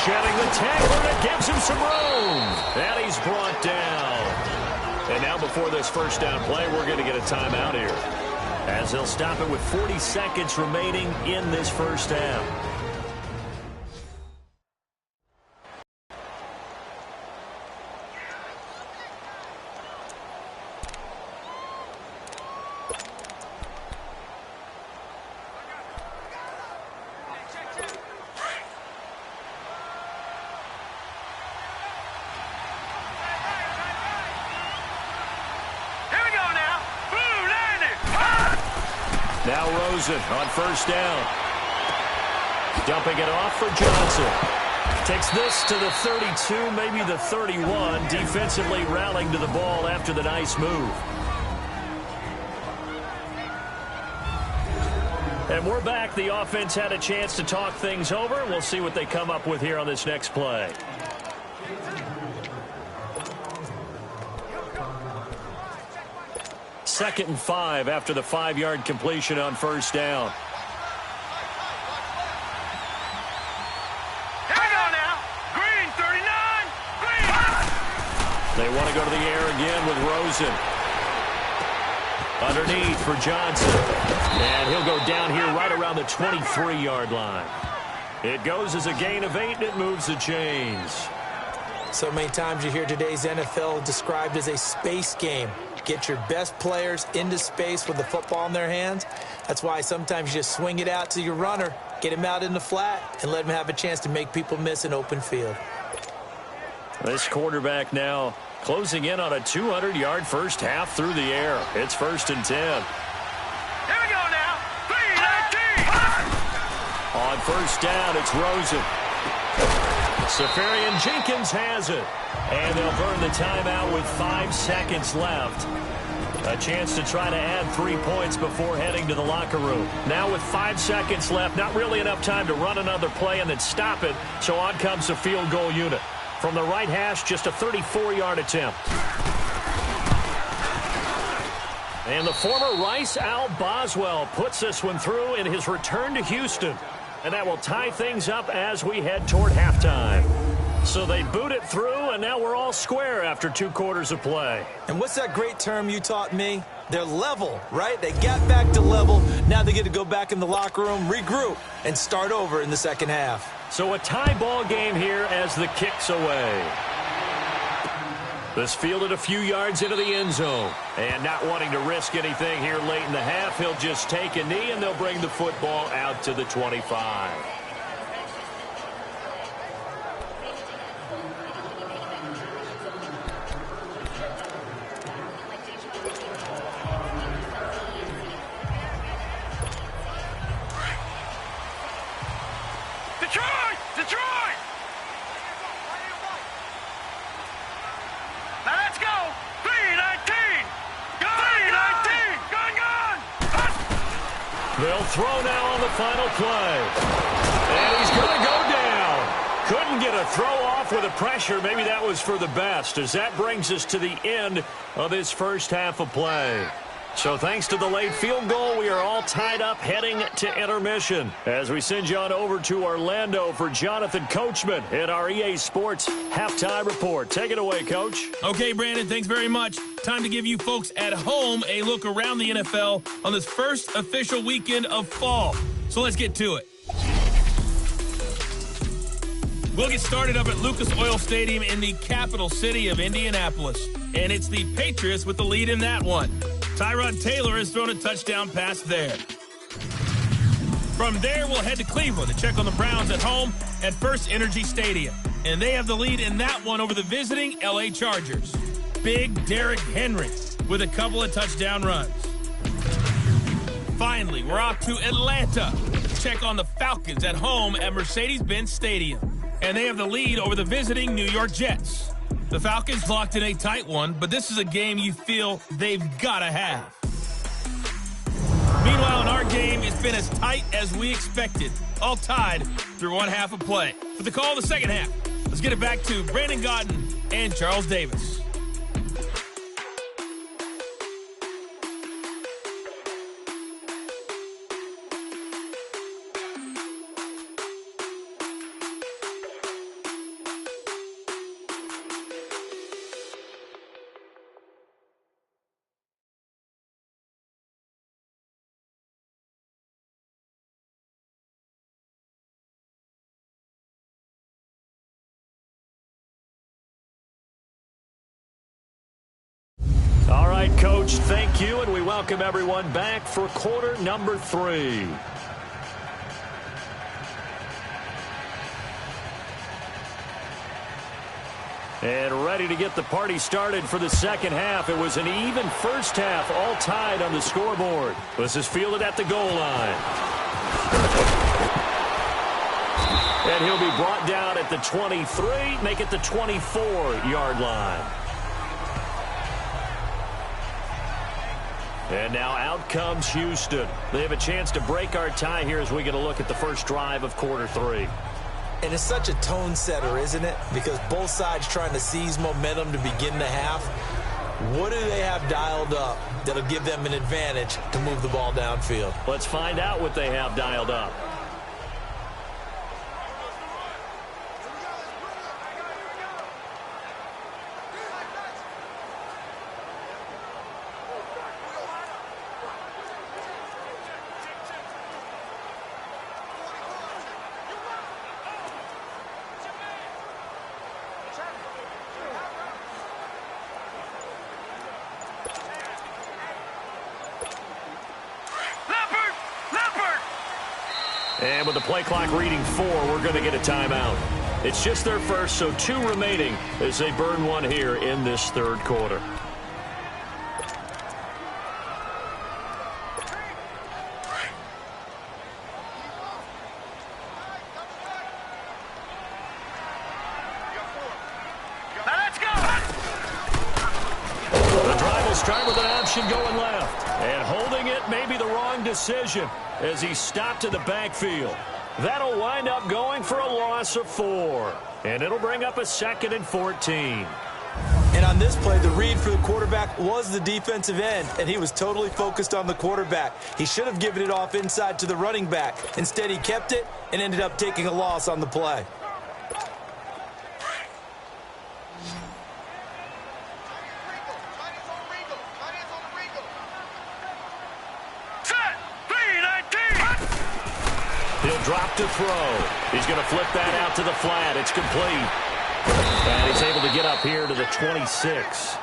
Shedding the tackle, and it gives him some room. And he's brought down. And now before this 1st down play, we're going to get a timeout here, as they'll stop it with 40 seconds remaining in this 1st half. Now Rosen on 1st down. Dumping it off for Johnson. Takes this to the 32, maybe the 31. Defensively rallying to the ball after the nice move. And we're back. The offense had a chance to talk things over. We'll see what they come up with here on this next play. Second and 5 after the 5-yard completion on 1st down. Here we go now. Green, 39. Green. They want to go to the air again with Rosen. Underneath for Johnson. And he'll go down here right around the 23-yard line. It goes as a gain of 8, and it moves the chains. So many times you hear today's NFL described as a space game. Get your best players into space with the football in their hands. That's why sometimes you just swing it out to your runner, get him out in the flat, and let him have a chance to make people miss an open field. This quarterback now closing in on a 200-yard 1st half through the air. It's 1st and 10. Here we go now. 3-19. On 1st down, it's Rosen. Safarian Jenkins has it. And they'll burn the timeout with 5 seconds left. A chance to try to add 3 points before heading to the locker room. Now with 5 seconds left, not really enough time to run another play and then stop it. So on comes the field goal unit. From the right hash, just a 34-yard attempt. And the former Rice Al Boswell puts this one through in his return to Houston. And that will tie things up as we head toward halftime. So they boot it through, and now we're all square after 2 quarters of play. And what's that great term you taught me? They're level, right? They got back to level. Now they get to go back in the locker room, regroup, and start over in the second half. So a tie ball game here as the kick's away. This fielded a few yards into the end zone. And not wanting to risk anything here late in the half, he'll just take a knee, and they'll bring the football out to the 25. Detroit! Detroit! Now let's go! 3-19! 3-19! Gun! They'll throw now on the final play. And he's going to go down. Couldn't get a throw off with the pressure. Maybe that was for the best, as that brings us to the end of this first half of play. So thanks to the late field goal, we are all tied up heading to intermission as we send you on over to Orlando for Jonathan Coachman in our EA Sports Halftime Report. Take it away, Coach. Okay, Brandon, thanks very much. Time to give you folks at home a look around the NFL on this first official weekend of fall. So let's get to it. We'll get started up at Lucas Oil Stadium in the capital city of Indianapolis. And it's the Patriots with the lead in that one. Tyrod Taylor has thrown a touchdown pass there. From there, we'll head to Cleveland to check on the Browns at home at First Energy Stadium. And they have the lead in that one over the visiting L.A. Chargers. Big Derrick Henry with a couple of touchdown runs. Finally, we're off to Atlanta to check on the Falcons at home at Mercedes-Benz Stadium. And they have the lead over the visiting New York Jets. The Falcons locked in a tight one, but this is a game you feel they've got to have. Meanwhile, in our game, it's been as tight as we expected, all tied through one half of play. For the call of the second half, let's get it back to Brandon Godden and Charles Davis. All right, Coach, thank you, and we welcome everyone back for quarter number 3. And ready to get the party started for the second half. It was an even first half, all tied on the scoreboard. This is fielded at the goal line. And he'll be brought down at the 23, make it the 24-yard line. And now out comes Houston. They have a chance to break our tie here as we get a look at the first drive of quarter 3. And it's such a tone setter, isn't it? Because both sides trying to seize momentum to begin the half. What do they have dialed up that'll give them an advantage to move the ball downfield? Let's find out what they have dialed up. And with the play clock reading 4, we're going to get a timeout. It's just their first, so 2 remaining as they burn one here in this third quarter. Now let's go! The drive will start with an option going left. And holding it may be the wrong decision as he stopped in the backfield. That'll wind up going for a loss of 4. And it'll bring up a 2nd and 14. And I On this play, the read for the quarterback was the defensive end, and he was totally focused on the quarterback. He should have given it off inside to the running back. Instead, he kept it and ended up taking a loss on the play. He'll drop to throw. He's going to flip that out to the flat. It's complete. And he's able to get up here to the 26.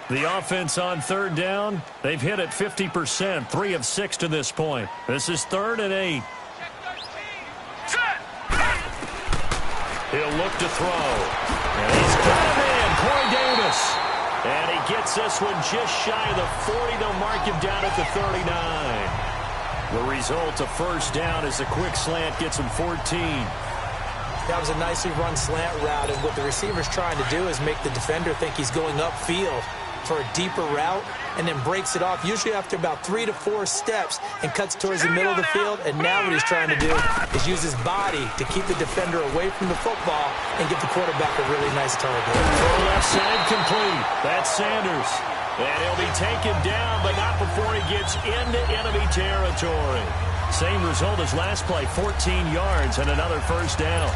The offense on third down, they've hit it 50%, 3 of 6 to this point. This is 3rd and 8. He'll look to throw. And he's got him in, Corey Davis. And he gets this one just shy of the 40. They'll mark him down at the 39. The result, a first down as the quick slant gets him 14. That was a nicely run slant route, and what the receiver's trying to do is make the defender think he's going upfield for a deeper route, and then breaks it off, usually after about 3 to 4 steps, and cuts towards the middle of the field. And now what he's trying to do is use his body to keep the defender away from the football and give the quarterback a really nice target. Throw left side complete. That's Sanders. And he'll be taken down, but not before he gets into enemy territory. Same result as last play, 14 yards and another first down.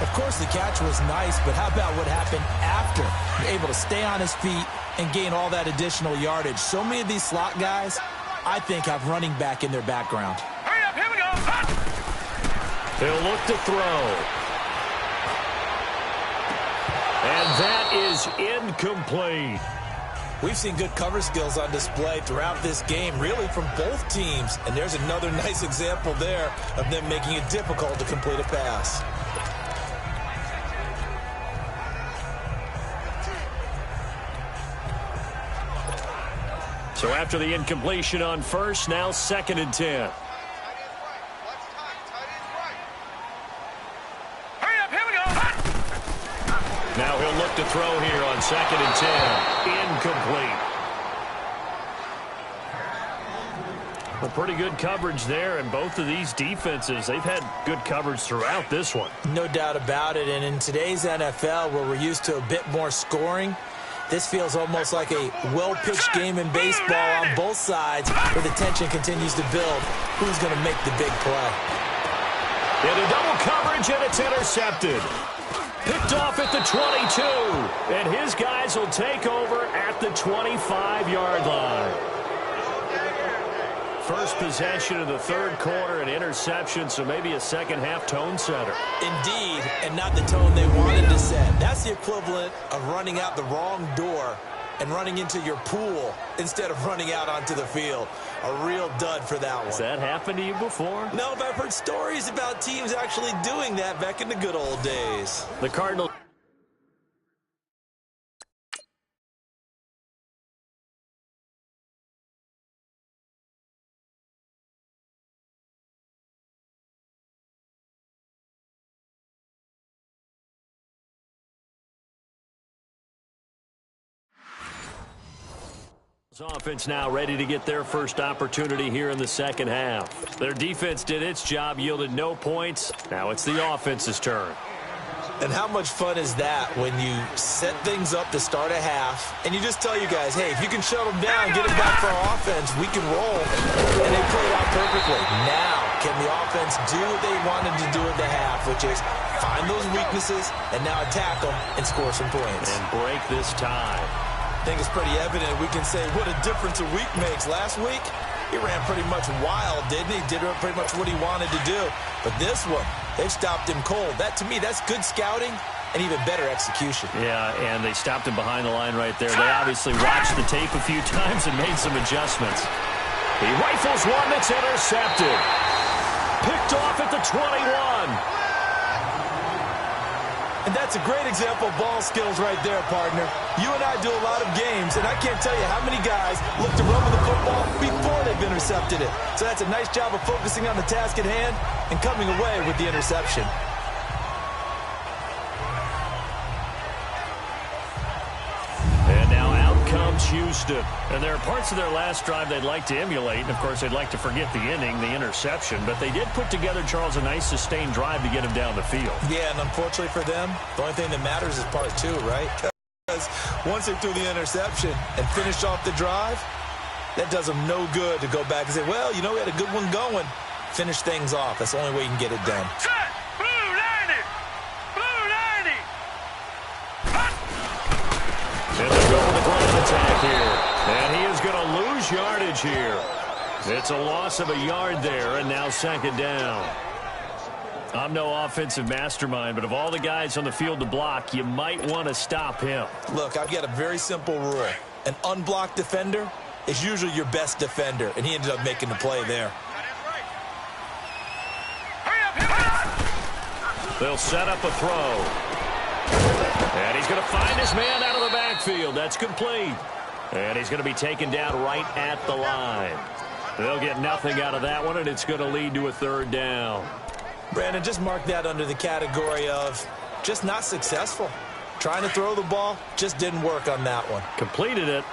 Of course, the catch was nice, but how about what happened after? Able to stay on his feet and gain all that additional yardage. So many of these slot guys, I think, have running back in their background. Hurry up, here we go. He'll look to throw. And that is incomplete. We've seen good cover skills on display throughout this game, really from both teams. And there's another nice example there of them making it difficult to complete a pass. So after the incompletion on first, now 2nd and 10. Hurry up, here we go. Now he'll look to throw here on 2nd and 10. Incomplete. Well, pretty good coverage there, and both of these defenses, they've had good coverage throughout this one. No doubt about it, and in today's NFL, where we're used to a bit more scoring, this feels almost like a well-pitched game in baseball on both sides, where the tension continues to build. Who's going to make the big play? Into double coverage, and it's intercepted. Picked off at the 22, and his guys will take over at the 25-yard line. First possession of the 3rd quarter, an interception, so maybe a second-half tone setter. Indeed, and not the tone they wanted to set. That's the equivalent of running out the wrong door and running into your pool instead of running out onto the field. A real dud for that one. Has that happened to you before? No, but I've heard stories about teams actually doing that back in the good old days. The Cardinals. Offense now ready to get their first opportunity here in the second half. Their defense did its job, yielded no points. Now it's the offense's turn. And how much fun is that when you set things up to start a half and you just tell you guys, hey, if you can shut them down, get them back for our offense, we can roll. And they played out perfectly. Now, can the offense do what they wanted to do at the half, which is find those weaknesses and now attack them and score some points. And break this tie. I think it's pretty evident we can say what a difference a week makes. Last week, he ran pretty much wild, didn't he? Did pretty much what he wanted to do. But this one, they've stopped him cold. That, to me, that's good scouting and even better execution. Yeah, and they stopped him behind the line right there. They obviously watched the tape a few times and made some adjustments. He rifles one that's intercepted. Picked off at the 21. And that's a great example of ball skills right there, partner. You and I do a lot of games, and I can't tell you how many guys look to run with the football before they've intercepted it. So that's a nice job of focusing on the task at hand and coming away with the interception. And now out comes Houston. And there are parts of their last drive they'd like to emulate. And, of course, they'd like to forget the inning, the interception. But they did put together, Charles, a nice sustained drive to get him down the field. Yeah, and unfortunately for them, the only thing that matters is part two, right? Because once they threw the interception and finished off the drive, that does them no good to go back and say, well, you know, we had a good one going. Finish things off. That's the only way you can get it done. Set! Blue 90! Blue 90! And they'll go with the ground attack here. And he is going to lose yardage here. It's a loss of a yard there, and now second down. I'm no offensive mastermind, but of all the guys on the field to block, you might want to stop him. Look, I've got a very simple rule. An unblocked defender is usually your best defender, and he ended up making the play there. They'll set up a throw. And he's going to find his man out of the backfield. That's complete. And he's going to be taken down right at the line. They'll get nothing out of that one, and it's going to lead to a third down. Brandon, just mark that under the category of just not successful. Trying to throw the ball, just didn't work on that one. Completed it.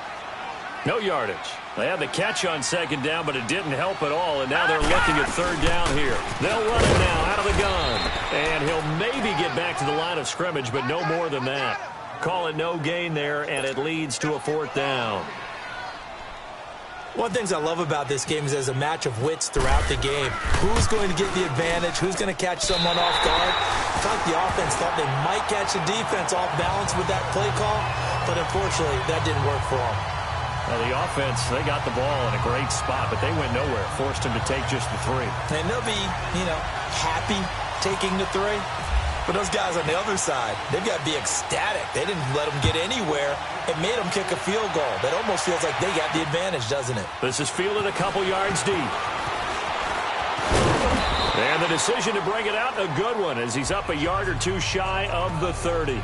No yardage. They had the catch on second down, but it didn't help at all, and now they're looking at third down here. They'll run it now out of the gun, and he'll maybe get back to the line of scrimmage, but no more than that. Call it no gain there, and it leads to a fourth down. One of the things I love about this game is there's a match of wits throughout the game. Who's going to get the advantage? Who's going to catch someone off guard? I felt like the offense thought they might catch the defense off balance with that play call, but unfortunately, that didn't work for them. Well, the offense, they got the ball in a great spot, but they went nowhere, forced him to take just the three. And they'll be, happy taking the three. But those guys on the other side, they've got to be ecstatic. They didn't let them get anywhere. It made them kick a field goal. That almost feels like they got the advantage, doesn't it? This is fielded a couple yards deep. And the decision to bring it out, a good one, as he's up a yard or two shy of the 30.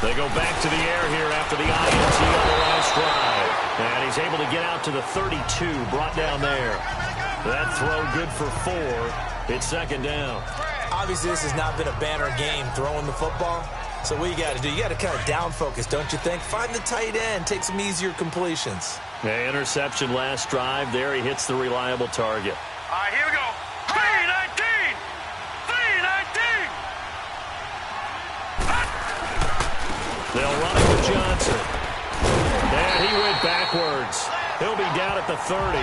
They go back to the air here after the INT on the last drive. And he's able to get out to the 32, brought down there. That throw good for 4. It's second down. Obviously, this has not been a banner game throwing the football. So what you got to do, you got to kind of down focus, don't you think? Find the tight end, take some easier completions. Yeah, interception last drive. There he hits the reliable target. All right, here we go. 319! 319! They'll run it with Johnson. And he went backwards. He'll be down at the 30.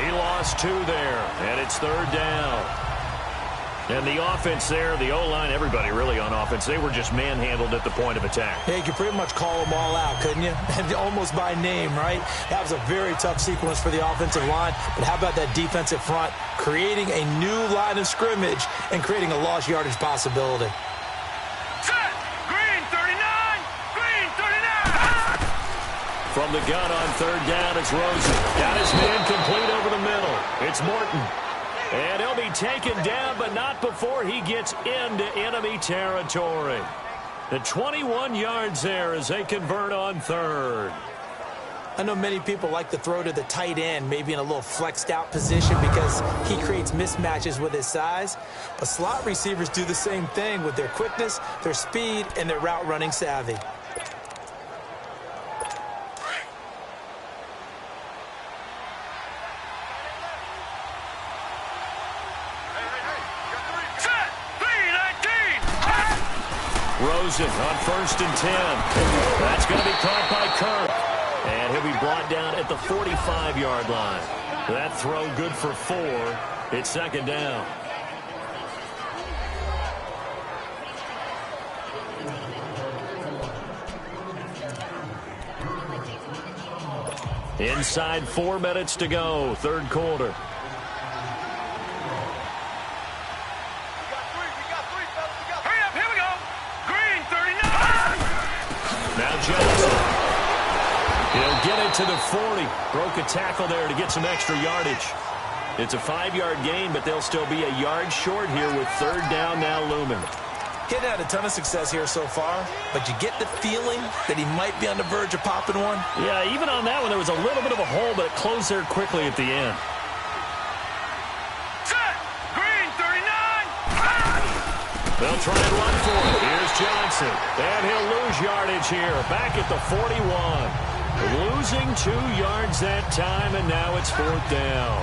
He lost 2 there, and it's third down. And the offense there, the O-line, everybody really on offense, they were just manhandled at the point of attack. Yeah, you could pretty much call them all out, couldn't you? And almost by name, right? That was a very tough sequence for the offensive line. But how about that defensive front creating a new line of scrimmage and creating a lost yardage possibility? Set! Green 39! Green 39! From the gun on third down, it's Rosen. Got his man complete over the middle. It's Morton. And he'll be taken down, but not before he gets into enemy territory. The 21 yards there as they convert on third. I know many people like to throw to the tight end, maybe in a little flexed out position because he creates mismatches with his size. But slot receivers do the same thing with their quickness, their speed, and their route running savvy. Rosen on 1st and 10. That's going to be caught by Kirk. And he'll be brought down at the 45-yard line. That throw good for 4. It's second down. Inside 4 minutes to go, third quarter. it to the 40. Broke a tackle there to get some extra yardage. It's a 5-yard gain, but they'll still be a yard short here with third down now looming. He's had a ton of success here so far, but you get the feeling that he might be on the verge of popping one. Yeah, even on that one, there was a little bit of a hole, but it closed there quickly at the end. Set. Green, 39. They'll try and run for it. Here's Johnson. And he'll lose yardage here. Back at the 41. Losing 2 yards that time, and now it's fourth down.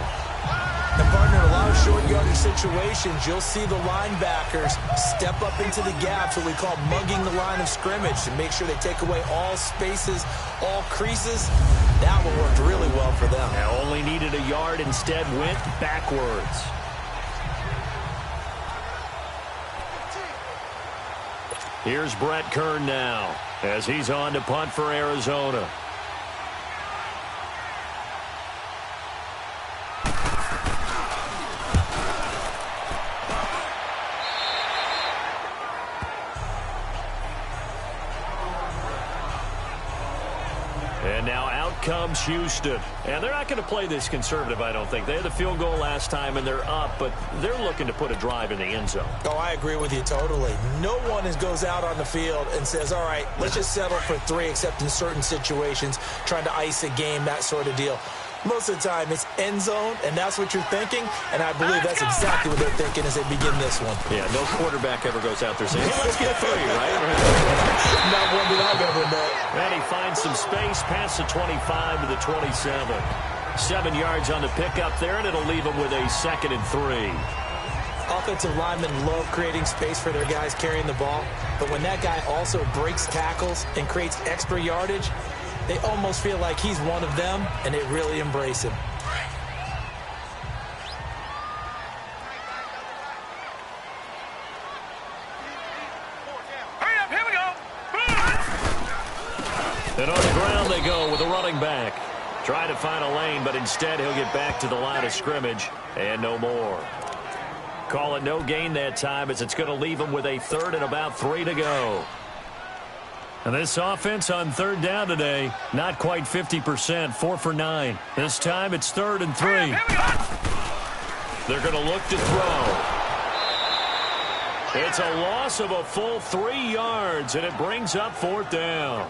And partner, in a lot of short yardage situations, you'll see the linebackers step up into the gaps, what we call mugging the line of scrimmage, to make sure they take away all spaces, all creases. That one worked really well for them. Now only needed a yard, instead went backwards. Here's Brett Kern now as he's on to punt for Arizona. And now out comes Houston. And they're not going to play this conservative, I don't think. They had the field goal last time, and they're up, but they're looking to put a drive in the end zone. Oh, I agree with you totally. No one goes out on the field and says, all right, let's just settle for 3, except in certain situations, trying to ice a game, that sort of deal. Most of the time, it's end zone, and that's what you're thinking, and I believe that's exactly what they're thinking as they begin this one. Yeah, no quarterback ever goes out there saying, hey, let's get 3, right? Not one that I've ever met. And he finds some space past the 25 to the 27. 7 yards on the pickup there, and it'll leave him with a 2nd and 3. Offensive linemen love creating space for their guys carrying the ball, but when that guy also breaks tackles and creates extra yardage, they almost feel like he's one of them, and they really embrace him. Hurry up, here we go. And on the ground they go with a running back. Try to find a lane, but instead he'll get back to the line of scrimmage, and no more. Call it no gain that time, as it's going to leave him with a 3rd and about 3 to go. And this offense on third down today, not quite 50%, 4 for 9. This time it's 3rd and 3. They're going to look to throw. It's a loss of a full 3 yards, and it brings up 4th down.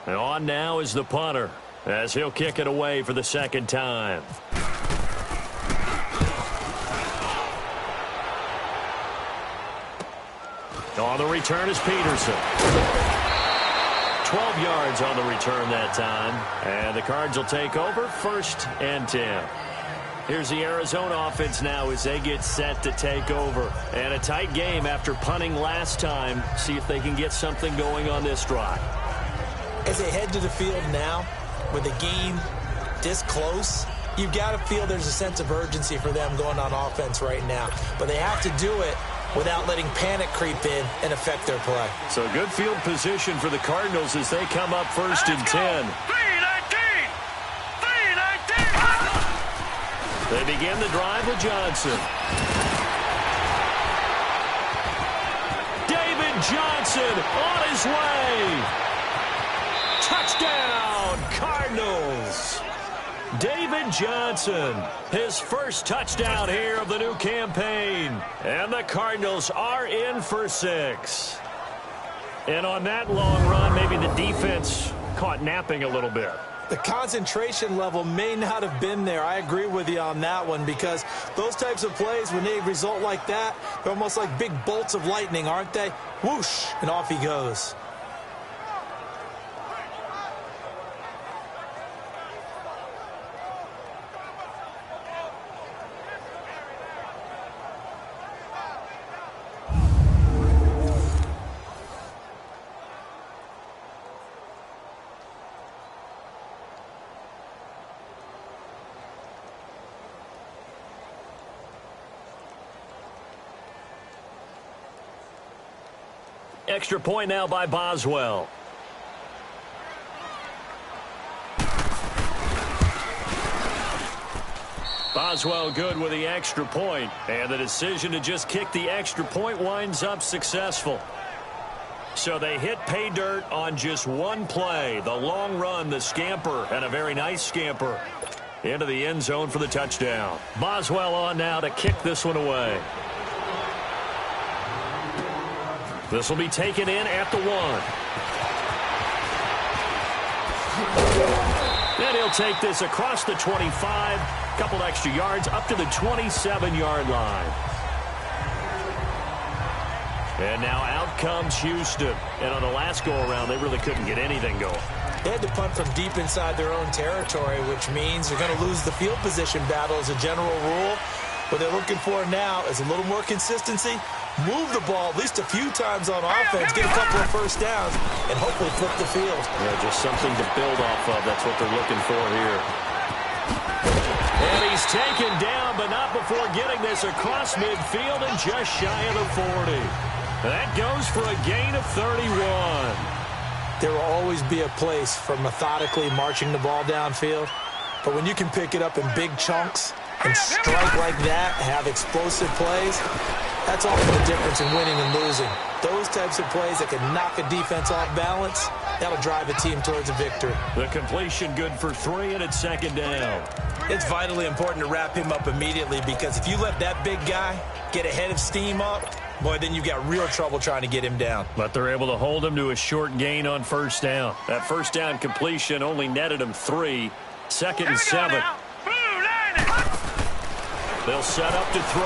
And on now is the punter, as he'll kick it away for the 2nd time. On the return is Peterson. 12 yards on the return that time. And the Cards will take over, 1st and 10. Here's the Arizona offense now as they get set to take over. And a tight game after punting last time. See if they can get something going on this drive. As they head to the field now, with the game this close, you've got to feel there's a sense of urgency for them going on offense right now. But they have to do it without letting panic creep in and affect their play. So good field position for the Cardinals as they come up 1st and 10. 319! 319! They begin the drive with Johnson. David Johnson on his way. Touchdown, Cardinals. David Johnson, his first touchdown here of the new campaign. And the Cardinals are in for 6. And on that long run, maybe the defense caught napping a little bit. The concentration level may not have been there. I agree with you on that one, because those types of plays, when they result like that, they're almost like big bolts of lightning, aren't they? Whoosh, and off he goes. Extra point now by Boswell. Boswell good with the extra point, and the decision to just kick the extra point winds up successful. So they hit pay dirt on just one play. The long run, the scamper, and a very nice scamper into the end zone for the touchdown. Boswell on now to kick this one away. This will be taken in at the 1. And he'll take this across the 25, a couple extra yards up to the 27-yard line. And now out comes Houston. And on the last go-around, they really couldn't get anything going. They had to punt from deep inside their own territory, which means they're going to lose the field position battle as a general rule. What they're looking for now is a little more consistency, move the ball at least a few times on offense, get a couple of first downs, and hopefully flip the field. Yeah, just something to build off of. That's what they're looking for here. And he's taken down, but not before getting this across midfield and just shy of the 40. That goes for a gain of 31. There will always be a place for methodically marching the ball downfield, but when you can pick it up in big chunks and strike like that, have explosive plays, that's often the difference in winning and losing. Those types of plays that can knock a defense off balance, that'll drive a team towards a victory. The completion good for 3, and it's second down. It's vitally important to wrap him up immediately, because if you let that big guy get ahead of steam up, boy, then you've got real trouble trying to get him down. But they're able to hold him to a short gain on first down. That first down completion only netted him 3. Second and 7. They'll set up to throw.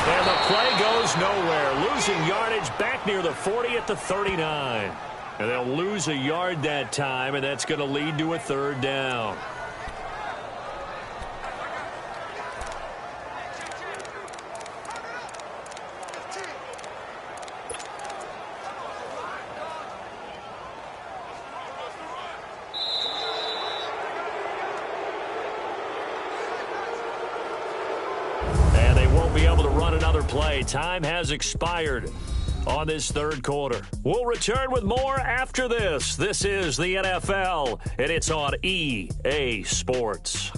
And the play goes nowhere. Losing yardage back near the 40 at the 39. And they'll lose a yard that time, and that's going to lead to a third down. Be able to run another play. Time has expired on this third quarter. We'll return with more after this. This is the NFL, and it's on EA Sports.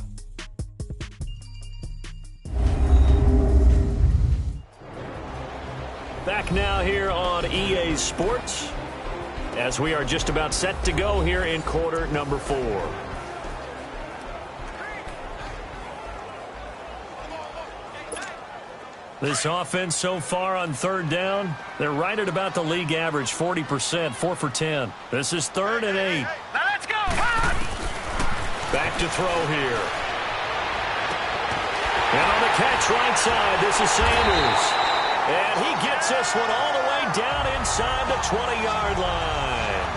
Back now here on EA Sports, as we are just about set to go here in quarter number 4. This offense so far on third down, they're right at about the league average, 40%, 4 for 10. This is 3rd and 8. Now let's go. Back to throw here. And on the catch right side, this is Sanders. And he gets this one all the way down inside the 20-yard line.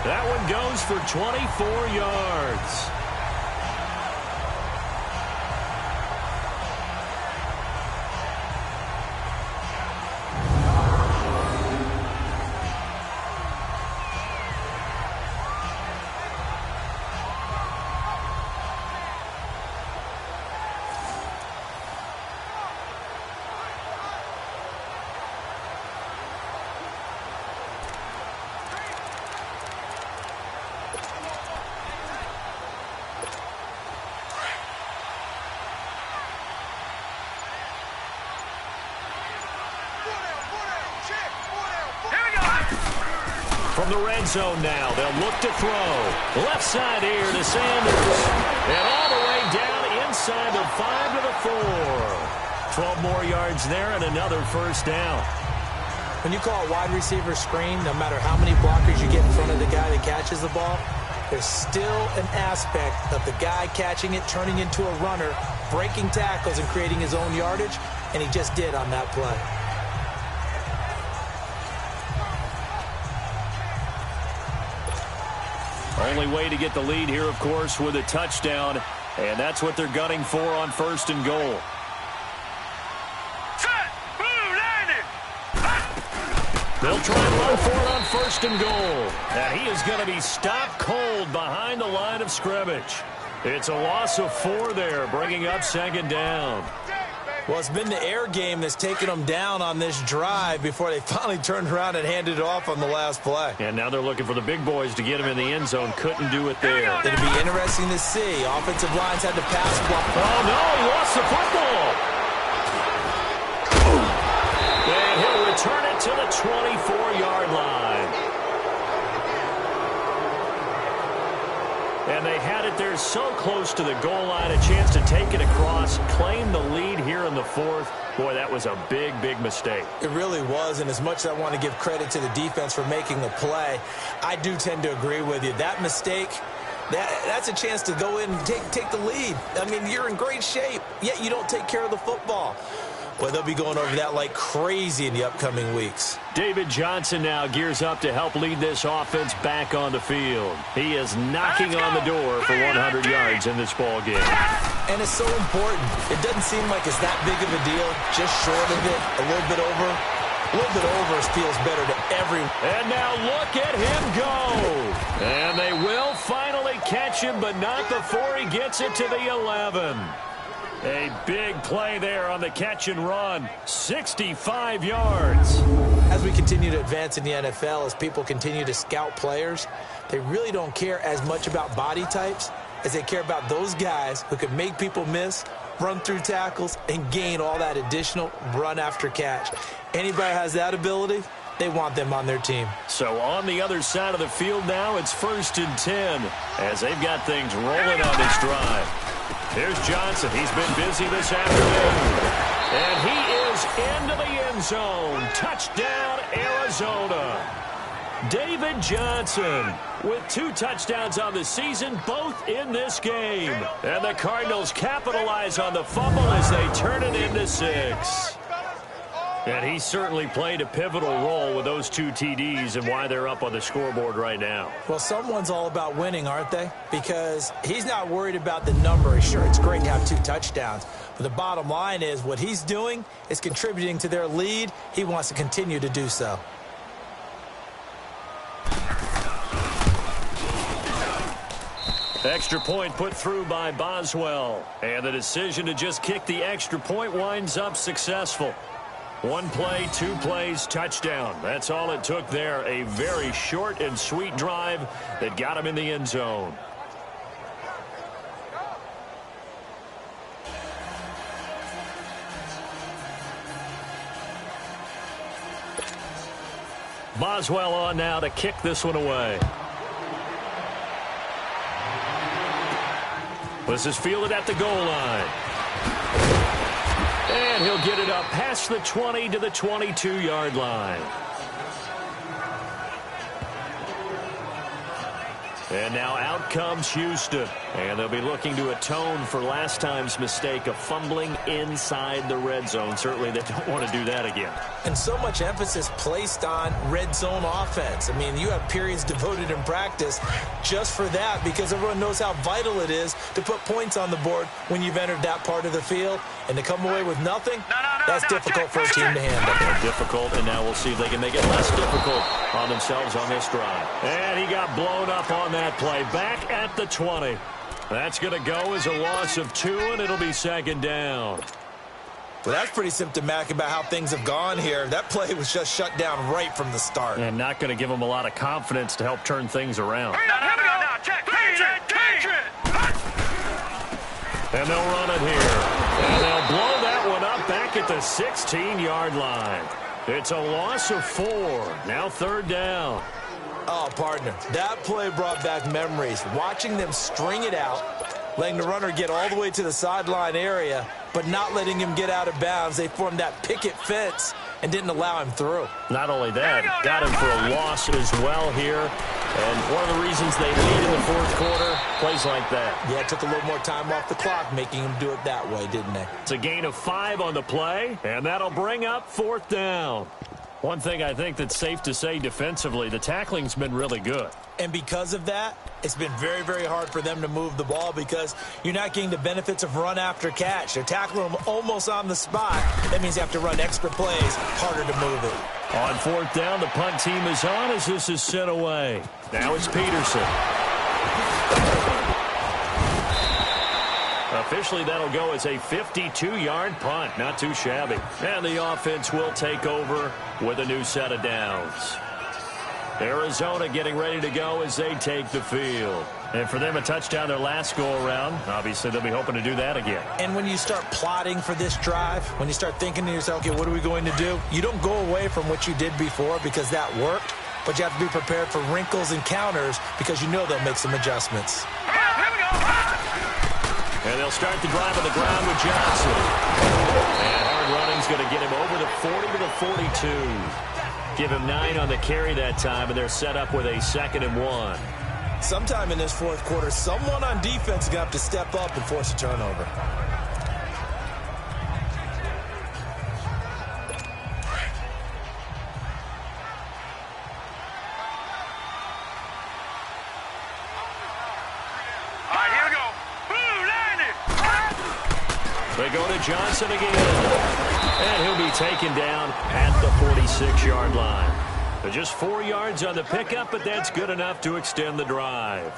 That one goes for 24 yards. From the red zone now, they'll look to throw. Left side here to Sanders. And all the way down inside the 5 to the 4. 12 more yards there and another first down. When you call a wide receiver screen, no matter how many blockers you get in front of the guy that catches the ball, there's still an aspect of the guy catching it, turning into a runner, breaking tackles and creating his own yardage, and he just did on that play. Only way to get the lead here, of course, with a touchdown, and that's what they're gunning for on 1st and goal. They'll try and run for it on 1st and goal. And he is going to be stopped cold behind the line of scrimmage. It's a loss of 4 there, bringing up 2nd down. Well, it's been the air game that's taken them down on this drive before they finally turned around and handed it off on the last play. And now they're looking for the big boys to get him in the end zone. Couldn't do it there. It'll be interesting to see. Offensive lines had to pass block. Oh, no, he lost the football. And he'll return it to the 24-yard line. And they had it there so close to the goal line, a chance to take it across, claim the lead here in the fourth. Boy, that was a big, big mistake. It really was, and as much as I want to give credit to the defense for making the play, I do tend to agree with you. That mistake, that's a chance to go in and take the lead. I mean, you're in great shape, yet you don't take care of the football. Well, they'll be going over that like crazy in the upcoming weeks. David Johnson now gears up to help lead this offense back on the field. He is knocking on the door for 100 yards in this ball game. And it's so important. It doesn't seem like it's that big of a deal, just short of it, a little bit over. A little bit over feels better to everyone. And now look at him go. And they will finally catch him, but not before he gets it to the 11. A big play there on the catch and run. 65 yards. As we continue to advance in the NFL, as people continue to scout players, they really don't care as much about body types as they care about those guys who can make people miss, run through tackles, and gain all that additional run after catch. Anybody has that ability, they want them on their team. So on the other side of the field now, it's 1st and 10 as they've got things rolling on this drive. Here's Johnson. He's been busy this afternoon. And he is into the end zone. Touchdown, Arizona. David Johnson with 2 touchdowns on the season, both in this game. And the Cardinals capitalize on the fumble as they turn it into 6. And he certainly played a pivotal role with those 2 TDs and why they're up on the scoreboard right now. Well, someone's all about winning, aren't they? Because he's not worried about the number. Sure, it's great to have 2 touchdowns. But the bottom line is what he's doing is contributing to their lead. He wants to continue to do so. Extra point put through by Boswell. And the decision to just kick the extra point winds up successful. 1 play, 2 plays, touchdown. That's all it took there. A very short and sweet drive that got him in the end zone. Boswell on now to kick this one away. This is fielded at the goal line. And he'll get it up past the 20 to the 22-yard line. And now out comes Houston. And they'll be looking to atone for last time's mistake of fumbling inside the red zone. Certainly they don't want to do that again. And so much emphasis placed on red zone offense. I mean, you have periods devoted in practice just for that because everyone knows how vital it is to put points on the board when you've entered that part of the field. And to come away with nothing, that's difficult for a team to handle. They're difficult, and now we'll see if they can make it less difficult on themselves on this drive. And he got blown up on that play. Back at the 20. That's going to go as a loss of 2, and it'll be 2nd down. Well, that's pretty symptomatic about how things have gone here. That play was just shut down right from the start. And not going to give them a lot of confidence to help turn things around. And they'll run it here. And they'll blow that one up back at the 16-yard line. It's a loss of 4. Now 3rd down. Oh, partner, that play brought back memories. Watching them string it out, letting the runner get all the way to the sideline area, but not letting him get out of bounds. They formed that picket fence and didn't allow him through. Not only that, got him for a loss as well here. And one of the reasons they lead in the 4th quarter, plays like that. Yeah, it took a little more time off the clock, making him do it that way, didn't they? It's a gain of 5 on the play, and that'll bring up 4th down. One thing I think that's safe to say defensively, the tackling's been really good. And because of that, it's been very, very hard for them to move the ball because you're not getting the benefits of run after catch. They're tackling them almost on the spot. That means you have to run extra plays, harder to move it. On 4th down, the punt team is on as this is sent away. Now it's Peterson. Officially, that'll go as a 52-yard punt. Not too shabby. And the offense will take over with a new set of downs. Arizona getting ready to go as they take the field. And for them, a touchdown their last go-around. Obviously, they'll be hoping to do that again. And when you start plotting for this drive, when you start thinking to yourself, okay, what are we going to do? You don't go away from what you did before because that worked, but you have to be prepared for wrinkles and counters because you know they'll make some adjustments. And they'll start the drive on the ground with Johnson. And hard running's going to get him over the 40 to the 42. Give him 9 on the carry that time, and they're set up with a 2nd and 1. Sometime in this fourth quarter, someone on defense is going to have to step up and force a turnover. They go to Johnson again. And he'll be taken down at the 46-yard line. But just 4 yards on the pickup, but that's good enough to extend the drive.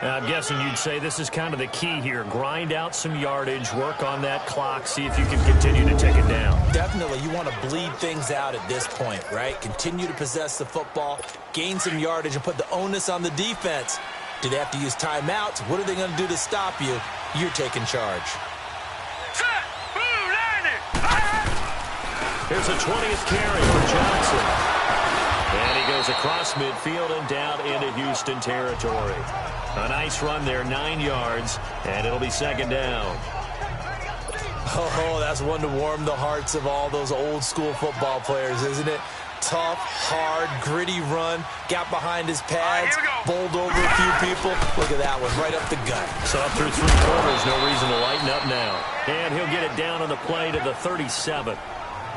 I'm guessing you'd say this is kind of the key here. Grind out some yardage, work on that clock, see if you can continue to take it down. Definitely, you want to bleed things out at this point, right? Continue to possess the football, gain some yardage, and put the onus on the defense. Do they have to use timeouts? What are they going to do to stop you? You're taking charge. Here's a 20th carry for Johnson. And he goes across midfield and down into Houston territory. A nice run there, 9 yards, and it'll be 2nd down. Oh, that's one to warm the hearts of all those old school football players, isn't it? Tough, hard, gritty run, got behind his pads, bowled over a few people. Look at that one, right up the gut. So up through 3 quarters, no reason to lighten up now. And he'll get it down on the play to the 37.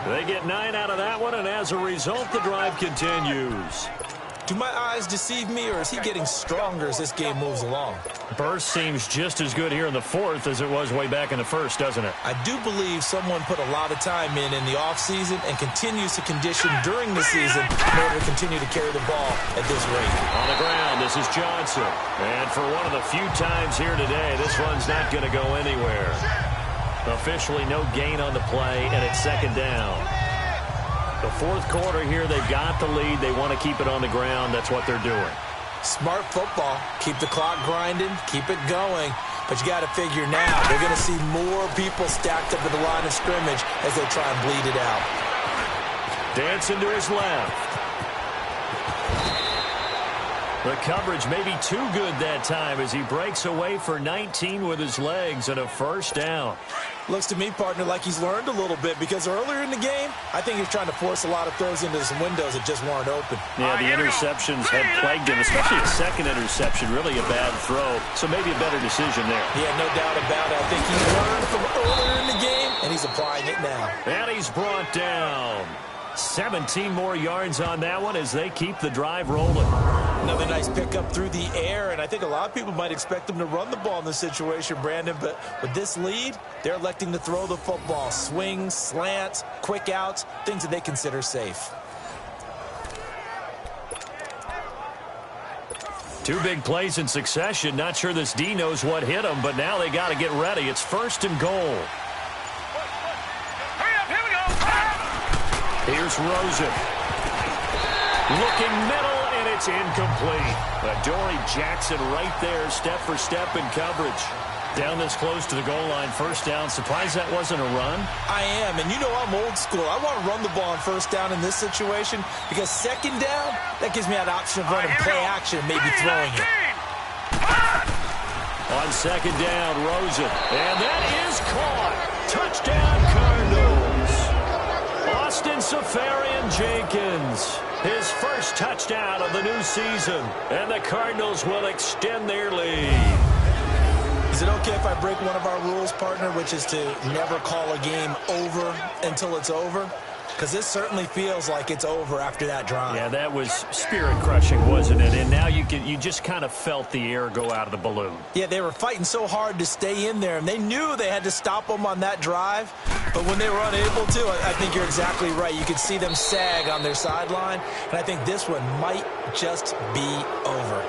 They get 9 out of that one, and as a result, the drive continues. Do my eyes deceive me, or is he getting stronger as this game moves along? Burst seems just as good here in the 4th as it was way back in the 1st, doesn't it? I do believe someone put a lot of time in the offseason and continues to condition during the season in order to continue to carry the ball at this rate. On the ground, this is Johnson. And for one of the few times here today, this one's not going to go anywhere. Officially no gain on the play, and it's 2nd down. The 4th quarter here, they've got the lead. They want to keep it on the ground. That's what they're doing. Smart football. Keep the clock grinding. Keep it going. But you got to figure now, they're going to see more people stacked up at the line of scrimmage as they try and bleed it out. Dancing to his left. The coverage may be too good that time as he breaks away for 19 with his legs and a 1st down. Looks to me, partner, like he's learned a little bit because earlier in the game, I think he was trying to force a lot of throws into some windows that just weren't open. Yeah, the interceptions had plagued him, especially a 2nd interception, really a bad throw. So maybe a better decision there. Yeah, no doubt about it. I think he learned from earlier in the game, and he's applying it now. And he's brought down. 17 more yards on that one as they keep the drive rolling. Another nice pickup through the air, and I think a lot of people might expect them to run the ball in this situation, Brandon, but with this lead, they're electing to throw the football. Swings, slants, quick outs, things that they consider safe. 2 big plays in succession. Not sure this D knows what hit him, but now they got to get ready. It's 1st and goal. Here's Rosen. Looking middle, and it's incomplete. Adoree Jackson right there, step for step in coverage. Down this close to the goal line, 1st down. Surprised that wasn't a run? I am, and you know I'm old school. I want to run the ball on 1st down in this situation because 2nd down, that gives me that option of running play action and maybe throwing it. On 2nd down, Rosen. And that is caught. Touchdown, Cardinals. Austin Safarian-Jenkins, his 1st touchdown of the new season, and the Cardinals will extend their lead. Is it okay if I break one of our rules, partner, which is to never call a game over until it's over? Because this certainly feels like it's over after that drive. Yeah, that was spirit-crushing, wasn't it? And now you just kind of felt the air go out of the balloon. Yeah, they were fighting so hard to stay in there, and they knew they had to stop them on that drive. But when they were unable to, I think you're exactly right. You could see them sag on their sideline, and I think this one might just be over.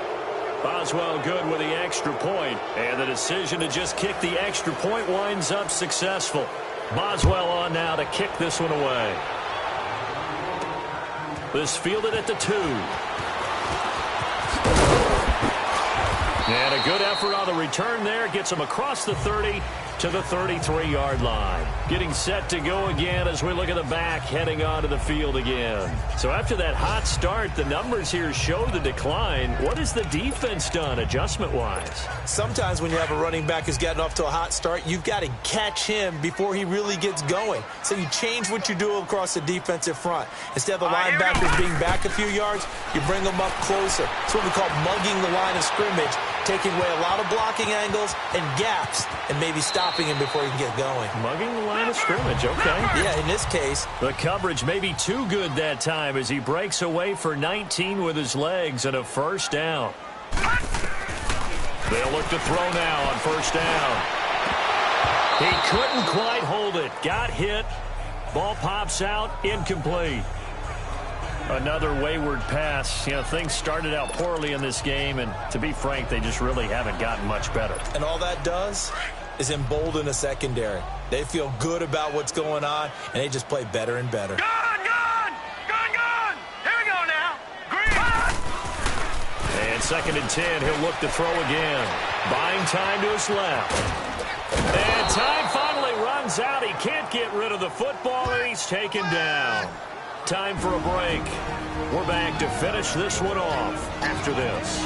Boswell good with the extra point, and the decision to just kick the extra point winds up successful. Boswell on now to kick this one away. This fielded at the 2. And a good effort on the return there. Gets him across the 30 to the 33-yard line. Getting set to go again as we look at the back heading onto the field again. So after that hot start, the numbers here show the decline. What has the defense done adjustment-wise? Sometimes when you have a running back who's gotten off to a hot start, you've got to catch him before he really gets going. So you change what you do across the defensive front. Instead of the linebackers being back a few yards, you bring them up closer. It's what we call mugging the line of scrimmage, taking away a lot of blocking angles and gaps and maybe stopping him before he can get going. Mugging the line of scrimmage, okay. Yeah, in this case. The coverage may be too good that time as he breaks away for 19 with his legs and a first down. They'll look to throw now on first down. He couldn't quite hold it. Got hit. Ball pops out. Incomplete. Another wayward pass. You know, things started out poorly in this game, and to be frank, they just really haven't gotten much better. And all that does is embolden a secondary. They feel good about what's going on, and they just play better and better. Gone! Here we go now. Green! And 2nd and 10, he'll look to throw again. Buying time to his left. And time finally runs out. He can't get rid of the football, and he's taken down. Time for a break. We're back to finish this one off after this.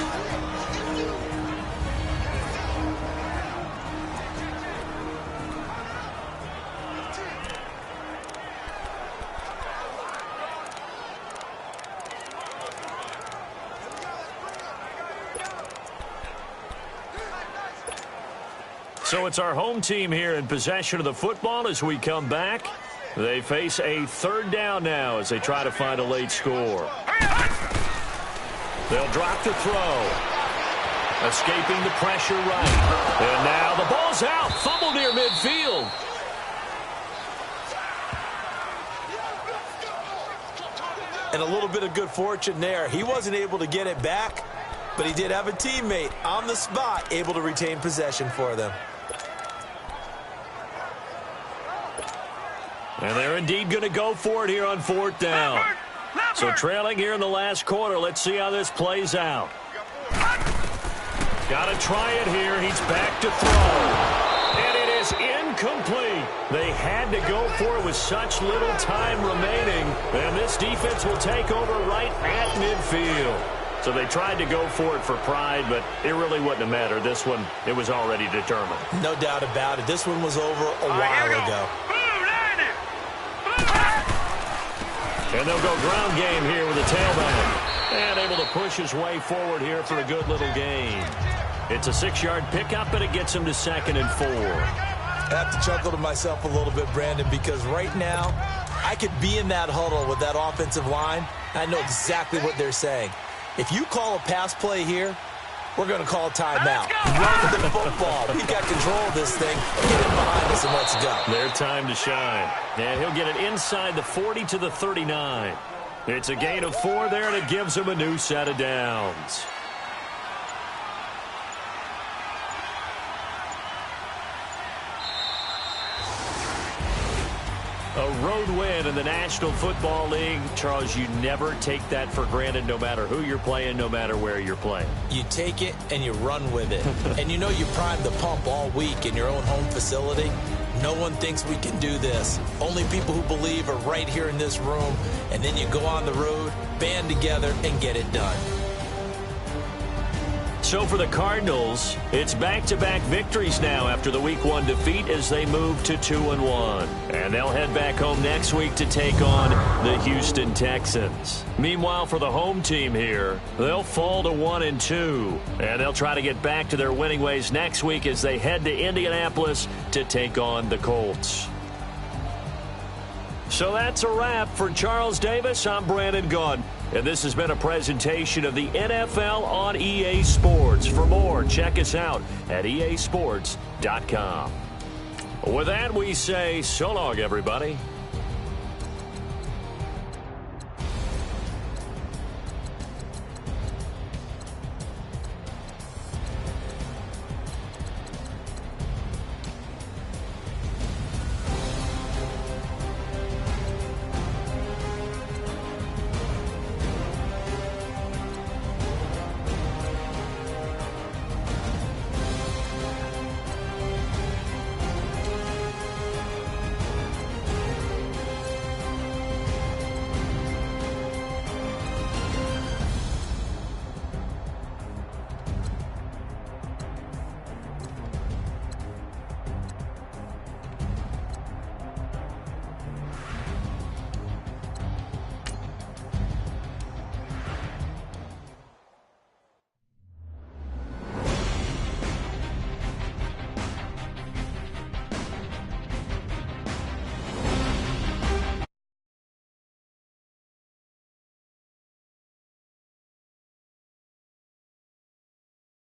So it's our home team here in possession of the football as we come back. They face a 3rd down now as they try to find a late score. They'll drop the throw. Escaping the pressure right. And now the ball's out. Fumble near midfield. And a little bit of good fortune there. He wasn't able to get it back, but he did have a teammate on the spot able to retain possession for them. And they're indeed going to go for it here on 4th down. So trailing here in the last quarter. Let's see how this plays out. Got to try it here. He's back to throw. And it is incomplete. They had to go for it with such little time remaining. And this defense will take over right at midfield. So they tried to go for it for pride, but it really wouldn't have mattered. This one, it was already determined. No doubt about it. This one was over a while ago. And they'll go ground game here with a tailback. And able to push his way forward here for a good little gain. It's a 6-yard pickup, and it gets him to 2nd and 4. I have to chuckle to myself a little bit, Brandon, because right now I could be in that huddle with that offensive line. I know exactly what they're saying. If you call a pass play here, we're going to call a timeout. Run the football. We've got control of this thing. Get it behind us and let's go. Their time to shine. And he'll get it inside the 40 to the 39. It's a gain of 4 there, and it gives him a new set of downs. A road win in the National Football League. Charles, you never take that for granted no matter who you're playing, no matter where you're playing. You take it and you run with it. And you know you primed the pump all week in your own home facility. No one thinks we can do this. Only people who believe are right here in this room. And then you go on the road, band together, and get it done. So for the Cardinals, it's back-to-back victories now after the Week 1 defeat as they move to 2-1. And they'll head back home next week to take on the Houston Texans. Meanwhile, for the home team here, they'll fall to 1-2. And they'll try to get back to their winning ways next week as they head to Indianapolis to take on the Colts. So that's a wrap. For Charles Davis, I'm Brandon Gaudin. And this has been a presentation of the NFL on EA Sports. For more, check us out at easports.com. With that, we say so long, everybody.